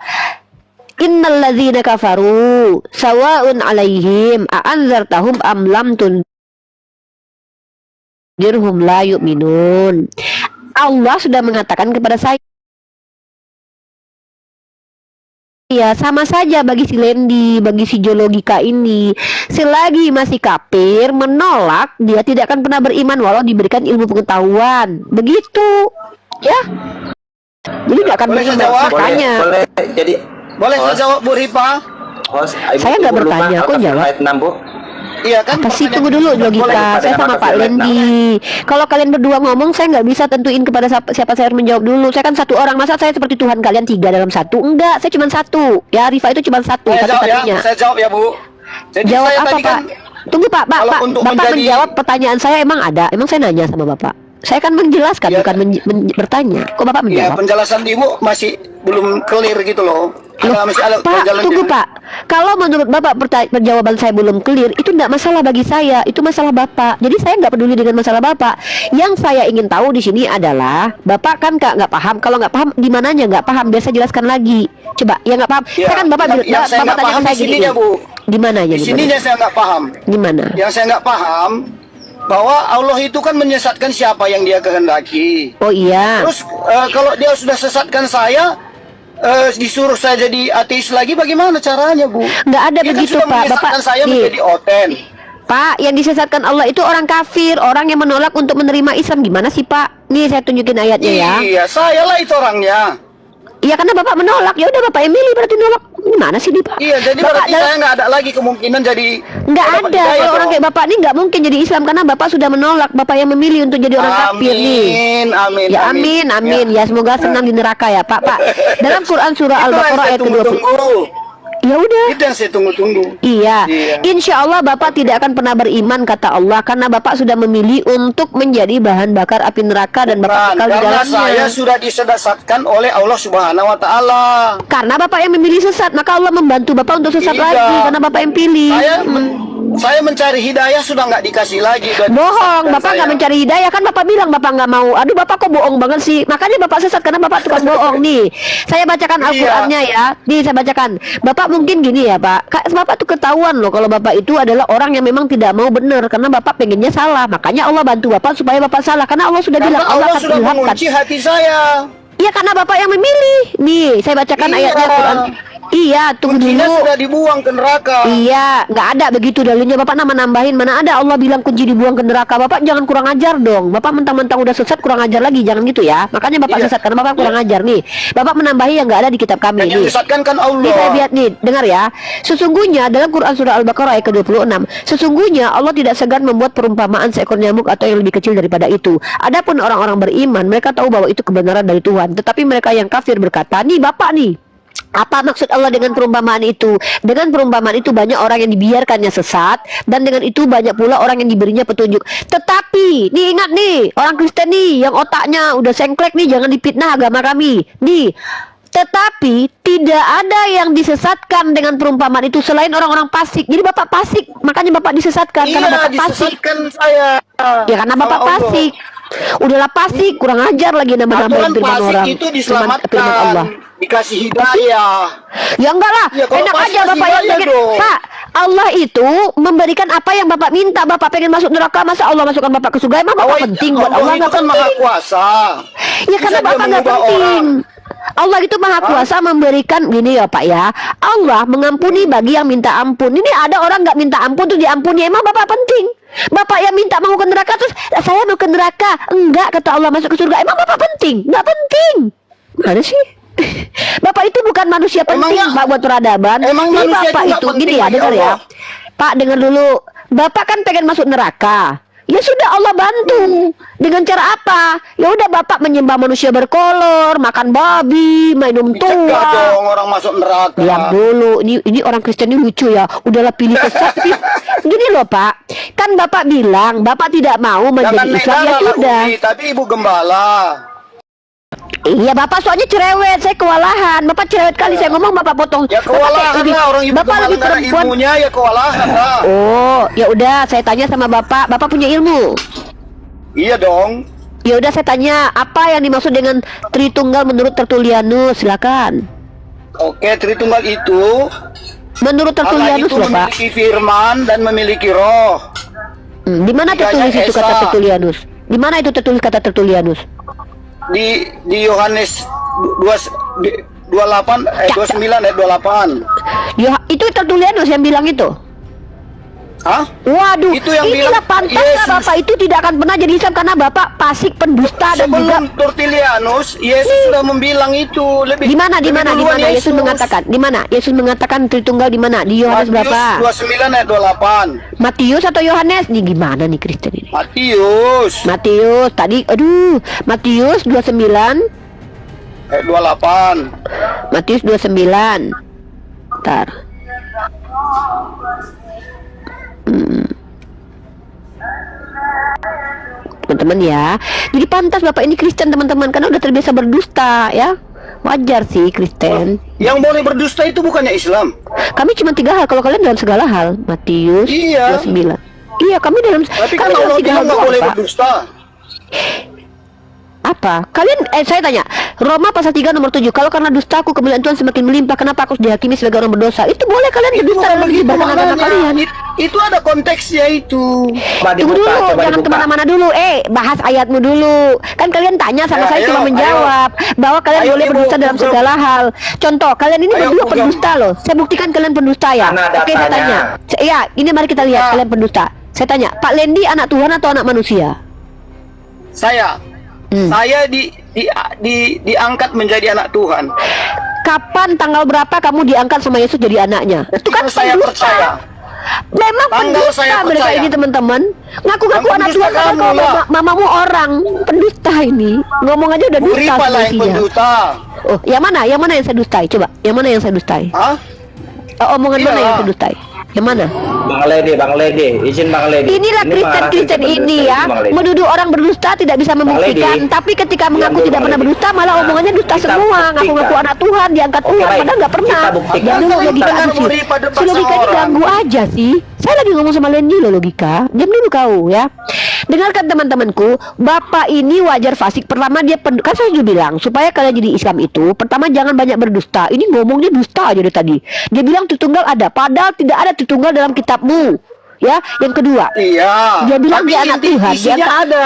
Innal ladzina kafaru sawa'un 'alaihim a'anzartahum am lam tunzirhum la yu'minun. Allah sudah mengatakan kepada saya, ya sama saja bagi si Lendi, bagi si Geologika ini. Selagi masih kafir, menolak, dia tidak akan pernah beriman walau diberikan ilmu pengetahuan. Begitu, ya. Jadi nggak akan Boleh beriman. saya jawab? Makanya Boleh saya jawab Bu Rifa? saya nggak bertanya, aku jawab. Ayat 6 Bu. Iya kan? Apa sih, tunggu dulu logika. Saya sama Pak Lendi. Kalau kalian berdua ngomong, saya nggak bisa tentuin kepada siapa saya harus menjawab dulu. Saya kan satu orang, masa saya seperti Tuhan kalian 3 dalam 1? Enggak, saya cuma 1. Ya, Rifa itu cuma 1 satu-satunya. Saya jawab ya Bu. Jadi Jawab saya apa tadi Pak? kan Tunggu Pak, kalau Pak, untuk Bapak menjadi- menjawab pertanyaan saya emang ada. Emang saya nanya sama Bapak. Saya kan menjelaskan, Iya. bukan bertanya. Kok Bapak Iya, menjawab? penjelasan Ibu masih belum clear gitu loh. Loh, Masih ada Pak, jalan tunggu Pak. Kalau menurut Bapak jawaban saya belum clear, itu tidak masalah bagi saya. Itu masalah Bapak. Jadi saya nggak peduli dengan masalah Bapak. Yang saya ingin tahu di sini adalah Bapak kan nggak paham. Kalau nggak paham, di mananya nggak paham? Biasa jelaskan lagi. Coba, yang nggak paham. Ya, Saya kan Bapak yang saya Bapak nggak tanya paham ke saya di gini. sininya, Bu. Di mananya? Di sininya saya nggak paham. Gimana? Yang saya nggak paham bahwa Allah itu kan menyesatkan siapa yang Dia kehendaki. Oh iya. Terus kalau Dia sudah sesatkan saya, disuruh saya jadi ateis lagi, bagaimana caranya Bu? Nggak ada Dia kan begitu sudah Pak. menyesatkan Bapak saya nih. menjadi oten. Pak, yang disesatkan Allah itu orang kafir, orang yang menolak untuk menerima Islam. Gimana sih Pak? Nih saya tunjukin ayatnya ya. Iya, saya lah itu orangnya. Iya karena Bapak menolak, ya udah Bapak yang milih berarti nolak. Gimana sih nih Pak? Iya, jadi Bapak berarti saya nggak ada lagi kemungkinan jadi nggak dapat ada. hidayah Kalau orang dong. kayak Bapak ini nggak mungkin jadi Islam karena Bapak sudah menolak. Bapak yang memilih untuk jadi orang kafir nih. Amin, Ya amin. Ya semoga senang di neraka ya Pak. Pak, dalam Quran surah Al-Baqarah ayat ke-20. Ya udah. Itu yang saya tunggu-tunggu. Iya. Iya. Insya Allah Bapak tidak akan pernah beriman kata Allah karena Bapak sudah memilih untuk menjadi bahan bakar api neraka dan Bapak kekal di Karena dalamnya. saya sudah disesatkan oleh Allah Subhanahu Wa Taala. Karena Bapak yang memilih sesat, maka Allah membantu Bapak untuk sesat Iya. lagi karena Bapak yang pilih. Saya mencari hidayah sudah nggak dikasih lagi. Dan Bohong, disesatkan Bapak saya. nggak mencari hidayah kan Bapak bilang Bapak nggak mau. Aduh Bapak kok bohong banget sih. Makanya Bapak sesat karena Bapak tukang bohong nih. Saya bacakan Iya. Al-Qur'annya ya. Nih saya bacakan. Bapak mungkin gini ya Pak. Bapak tuh ketahuan loh kalau Bapak itu adalah orang yang memang tidak mau benar karena Bapak pengennya salah. Makanya Allah bantu Bapak supaya Bapak salah karena Allah sudah Karena bilang Allah akan sudah ilhamkan. mengunci hati saya. Iya karena Bapak yang memilih. Nih saya bacakan Iya. ayatnya Quran. Iya, tunggu Kuncinya dulu. sudah dibuang ke neraka. Iya, nggak ada begitu dalilnya. Bapak nambahin, mana ada Allah bilang kunci dibuang ke neraka. Bapak jangan kurang ajar dong. Bapak mentang-mentang udah sesat kurang ajar lagi, jangan gitu ya. Makanya Bapak Iya. sesat karena Bapak kurang ajar nih. Bapak menambahi yang nggak ada di kitab kami Dan yang nih. disesatkan kan Allah. Nih saya lihat nih, dengar ya. Sesungguhnya dalam Quran surah Al-Baqarah ayat ke-26, sesungguhnya Allah tidak segan membuat perumpamaan seekor nyamuk atau yang lebih kecil daripada itu. Adapun orang-orang beriman, mereka tahu bahwa itu kebenaran dari Tuhan. Tetapi mereka yang kafir berkata, nih Bapak nih, apa maksud Allah dengan perumpamaan itu? Dengan perumpamaan itu banyak orang yang dibiarkannya sesat dan dengan itu banyak pula orang yang diberinya petunjuk. Tetapi, nih ingat nih, orang Kristen nih yang otaknya udah sengklek nih, jangan dipitnah agama kami. Nih, tetapi tidak ada yang disesatkan dengan perumpamaan itu selain orang-orang fasik. Jadi Bapak fasik, makanya Bapak disesatkan karena Bapak fasik. disesatkan saya. Ya karena Bapak Sama Allah. fasik. Udahlah fasik, kurang ajar lagi nama-nama Aturan firman fasik orang. itu Firman diselamatkan, Allah. dikasih hidayah. Ya enggak lah, Ya, kalau enak pasti aja kasih Bapak yang hidayah bikin. dong. Pak, Allah itu memberikan apa yang Bapak minta. Bapak pengen masuk neraka, masa Allah masukkan Bapak ke surga? Emang Bapak penting buat Allah itu nggak kan maha penting? kuasa. Ya karena Bisa dia Bapak nggak mengubah penting. orang. Allah itu maha kuasa memberikan gini ya Pak ya. Allah mengampuni bagi yang minta ampun. Ini ada orang nggak minta ampun tuh diampuni. Emang Bapak penting? Bapak yang minta mau ke neraka terus saya mau ke neraka. Enggak, kata Allah masuk ke surga. Emang Bapak penting? Nggak penting. Mana sih? Bapak itu bukan manusia penting Pak buat peradaban. Emang Jadi manusia Bapak itu nggak itu penting gini ya, bagi dengar ya. Allah? Pak dengar dulu. Bapak kan pengen masuk neraka. Ya sudah Allah bantu. Dengan cara apa? Ya udah Bapak menyembah manusia berkolor, makan babi, minum Dicegah tua. dong orang masuk neraka. Diam dulu. Ini orang Kristen ini lucu ya. Udahlah pilih sesat. Gini loh Pak. Kan Bapak bilang Bapak tidak mau menjadi Jangan naik Islam ya darah lah, sudah. Umi, tapi Ibu Gembala. Iya Bapak soalnya cerewet, saya kewalahan. Bapak cerewet kali saya ngomong Bapak potong. Ya kewalahan lah orang Ibu Bapak Gembala lebih nggak ada perempuan. ilmunya ya kewalahan lah. Oh, ya udah saya tanya sama Bapak. Bapak punya ilmu? Iya dong. Ya udah saya tanya apa yang dimaksud dengan Tritunggal menurut Tertullianus? Silakan. Oke, Tritunggal itu Menurut Allah Tertullianus itu loh Pak. memiliki firman dan memiliki roh. Di mana tertulis Tiganya itu kata Esa. Tertullianus? Di mana itu tertulis kata Tertullianus? Di Yohanes 28 ayat 28. Ya, itu Tertullianus yang bilang itu. Hah? Waduh, Itu yang inilah bilang pantas Yesus. Bapak itu tidak akan pernah jadi Islam karena Bapak fasik, pendusta dan juga. Sebelum Tertullianus, Yesus sudah membilang itu lebih. Di mana duluan Yesus mengatakan? Di mana Yesus mengatakan Tritunggal di mana? Di Yohanes berapa? Matius 29 ayat 28. Matius atau Yohanes? Nih gimana nih Kristen ini? Matius Tadi aduh, Matius 29 ayat 28. Matius 29. Bentar. Teman-teman ya. Jadi pantas Bapak ini Kristen teman-teman karena udah terbiasa berdusta ya. Wajar sih Kristen. Yang boleh berdusta itu bukannya Islam. Kami cuma 3 hal, kalau kalian dalam segala hal. Matius Iya. 29. Iya, kami dalam. Tapi kami kan dalam Allah 3 hal bilang nggak doang, boleh Pak. berdusta. Apa? Kalian saya tanya, Roma pasal 3 nomor 7. Kalau karena dustaku kemuliaan Tuhan semakin melimpah, kenapa aku harus dihakimi sebagai orang berdosa? Itu boleh kalian berdusta dalam kehidupan agama kalian. Itu ada konteksnya itu. Tunggu dulu, jangan kemana-mana dulu. Bahas ayatmu dulu. Kan kalian tanya sama Ya, saya ayo, cuma menjawab bahwa kalian Ayo, boleh Ibu, berdusta dalam Ibu. segala hal. Contoh, kalian ini Ayo, berdua Ibu. pendusta loh. Saya buktikan kalian pendusta ya. Mana Oke, saya datanya? tanya. Ya, ini mari kita lihat kalian pendusta. Saya tanya, Pak Lendi anak Tuhan atau anak manusia? Saya diangkat menjadi anak Tuhan. Kapan tanggal berapa kamu diangkat sama Yesus jadi anaknya? Itu kan saya pendusta. percaya. Memang Tanggal pendusta saya mereka percaya. ini teman-teman. Ngaku-ngaku Yang anak pendusta Tuhan padahal kamu kalau lah. mamamu orang. Pendusta ini. Ngomong aja udah Bu dusta Ripa lah yang sebenarnya. pendusta. Oh, yang mana? Yang mana yang saya dustai? Coba, yang mana yang saya dustai? Hah? Omongan mana Iya. yang saya dustai? Yang mana? Bang Lede, izin Bang Lede. Inilah Ini pengarang Kristen kita ini berdusta, ya, Bang Lede. menuduh orang berdusta tidak bisa membuktikan, Ledi. tapi ketika mengaku Diam dulu, tidak pernah Bang Ledi. berdusta malah Nah, omongannya dusta kita semua, buktikan. ngaku-ngaku anak Tuhan, diangkat Oke, Tuhan, baik. padahal nggak pernah. Kita buktikan. Jangan dulu Sering logika dengar abis Bu Ripa debat si logika ini seorang. ganggu aja sih. Saya lagi ngomong sama Lendi loh logika. Diam dulu kau ya. Dengarkan teman-temanku, Bapak ini wajar fasik. Pertama dia kan saya sudah bilang supaya kalian jadi Islam itu, pertama jangan banyak berdusta. Ini ngomongnya dusta aja dari tadi. Dia bilang Tritunggal ada, padahal tidak ada Tritunggal dalam kitabmu. Ya, yang kedua. Iya. Dia bilang Tapi dia anak Tuhan. Dia isinya ada.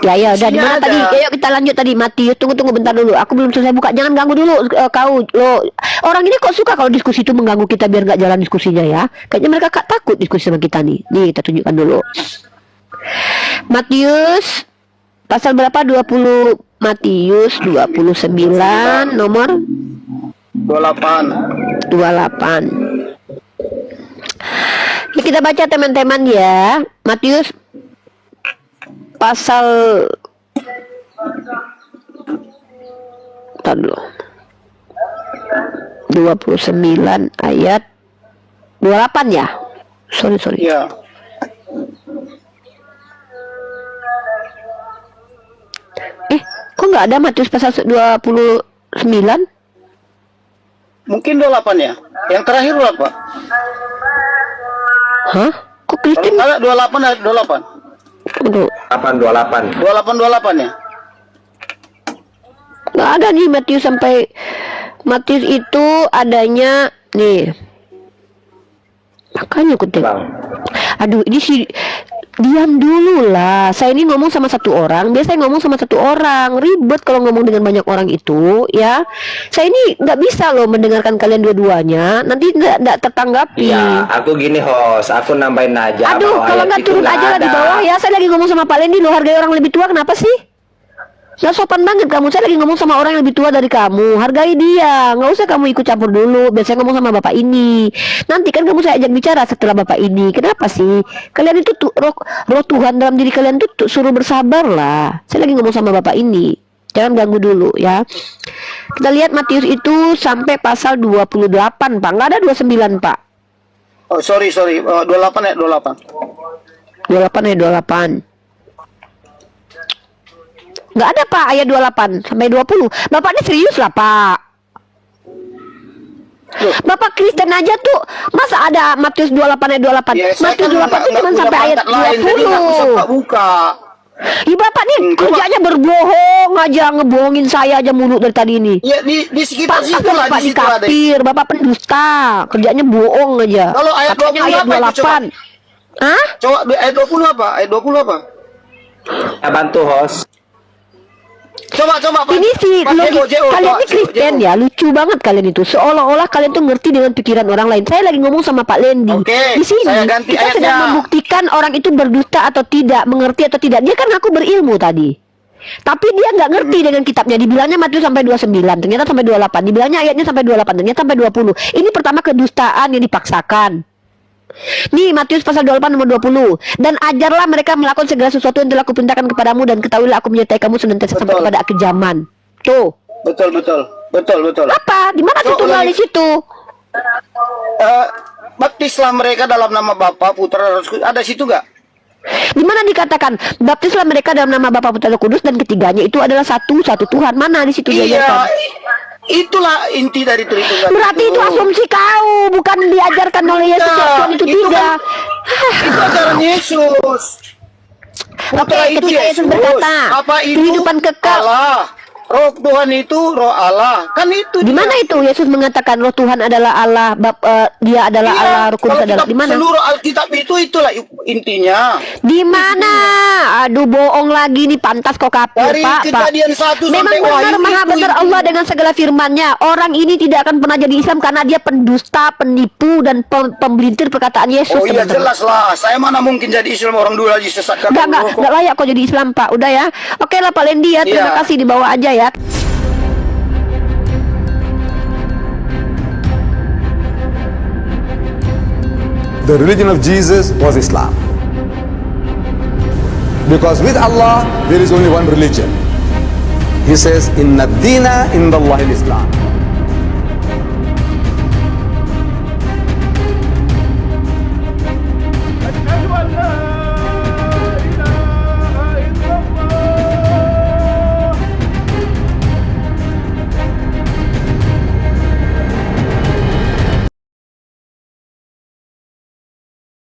Ya udah di Isinya mana ada. tadi? Ayo kita lanjut tadi. Matius, tunggu bentar dulu. Aku belum selesai buka. Jangan ganggu dulu kau. Lo orang ini kok suka kalau diskusi itu mengganggu kita biar nggak jalan diskusinya ya. Kayaknya mereka takut diskusi sama kita nih. Nih kita tunjukkan dulu. Matius pasal berapa? 20 Matius 29 nomor 28. Ya, kita baca teman-teman ya. Matius pasal dulu 29 ayat 28 ya. Sorry. Iya. Kok nggak ada Matius pasal 29? Mungkin 28 ya. Yang terakhir berapa? Hah? Kok Kristen? Kalau 28 ada 28. Aduh, 828. 28 ya. nggak ada nih Matius sampai Matius itu adanya nih. Makanya kutip. Bang. Aduh, ini si Diam dulu lah. Saya ini ngomong sama satu orang. Biasanya ngomong sama satu orang. Ribet kalau ngomong dengan banyak orang itu, ya. Saya ini nggak bisa loh mendengarkan kalian dua-duanya. Nanti nggak tertanggapi. Iya, aku gini host, aku nambahin aja. Aduh, bahwa kalau ayat nggak itu turun nggak aja lah di ada. bawah ya. Saya lagi ngomong sama Pak Lendi loh. Hargai orang lebih tua kenapa sih? Nggak sopan banget kamu. Saya lagi ngomong sama orang yang lebih tua dari kamu. Hargai dia. Nggak usah kamu ikut campur dulu. Biasanya ngomong sama bapak ini. Nanti kan kamu saya ajak bicara setelah bapak ini. Kenapa sih? Kalian itu roh Tuhan dalam diri kalian tuh suruh bersabar lah. Saya lagi ngomong sama bapak ini. Jangan ganggu dulu ya. Kita lihat Matius itu sampai pasal 28 Pak. Nggak ada 29 Pak. Oh sorry 28 ya 28. 28 ayat 28. Nggak ada Pak ayat 28 sampai 20. Bapak ini serius lah Pak. Bapak Kristen aja tuh masa ada Matius 28 ayat 28. Ya, Matius 28 itu cuma sampai ayat 20. Buka. Ih Bapak nih kerjanya berbohong aja, ngebohongin saya aja mulut dari tadi ini. Ya di sekitar Pantas situ lah, Bapak di situ ada. dikafir, Bapak pendusta, kerjanya bohong aja. Kalau ayat Katanya 20 ayat apa itu, 28. Hah? Coba ayat 20 apa? Ayat 20 apa? Ya, bantu host. Coba Pak. Ini sih Pak Jego, kalian ini Jego. Kristen ya, lucu banget kalian itu. Seolah-olah kalian tuh ngerti dengan pikiran orang lain. Saya lagi ngomong sama Pak Lendi. Oke, Di sini saya ganti kita sedang ayatnya. membuktikan orang itu berdusta atau tidak, mengerti atau tidak. Dia kan ngaku berilmu tadi. Tapi dia nggak ngerti dengan kitabnya. Dibilangnya Matius sampai 29, ternyata sampai 28. Dibilangnya ayatnya sampai 28, ternyata sampai 20. Ini pertama kedustaan yang dipaksakan. Nih Matius pasal 28 nomor 20. Dan ajarlah mereka melakukan segala sesuatu yang telah kuperintahkan kepadamu, dan ketahuilah aku menyertai kamu senantiasa sampai kepada akhir zaman. Tuh. Betul. Apa? Di mana situ ulangi. di situ? Baptislah mereka dalam nama Bapa, Putra, dan Roh Kudus. Ada situ nggak? Di mana dikatakan baptislah mereka dalam nama Bapa, Putra, dan Roh Kudus, dan ketiganya itu adalah satu Tuhan? Mana di situ Iya, diajarkan? itulah inti dari tuntunan. Berarti itu asumsi kau, bukan diajarkan oleh Yesus Tidak, Tuhan itu itu tidak. Itu ajaran Yesus. Oke, Putra itu ketika Yesus berkata, apa itu? kehidupan kekal. Allah. Roh Tuhan itu roh Allah. Kan itu. Di mana itu Yesus mengatakan roh Tuhan adalah Allah, dia adalah Iya, Allah, Roh Kudus kalau adalah di mana? Seluruh Alkitab itulah intinya. Di mana? Aduh, bohong lagi nih, pantas kok kafir, Dari Pak. Kejadian 1 Memang sampai benar, Wahyu maha itu benar Allah dengan segala firman-Nya. Orang ini tidak akan pernah jadi Islam karena dia pendusta, penipu, dan pembelintir perkataan Yesus. Oh iya, teman-teman. jelas lah. Saya mana mungkin jadi Islam, orang dulu lagi sesatkan. Enggak layak kok jadi Islam, Pak. Udah ya. Oke lah Pak Lendi ya, terima Iya. kasih, dibawa aja ya. The religion of Jesus was Islam. Because with Allah, there is only one religion. He says, Inna dina indallahi al-Islam.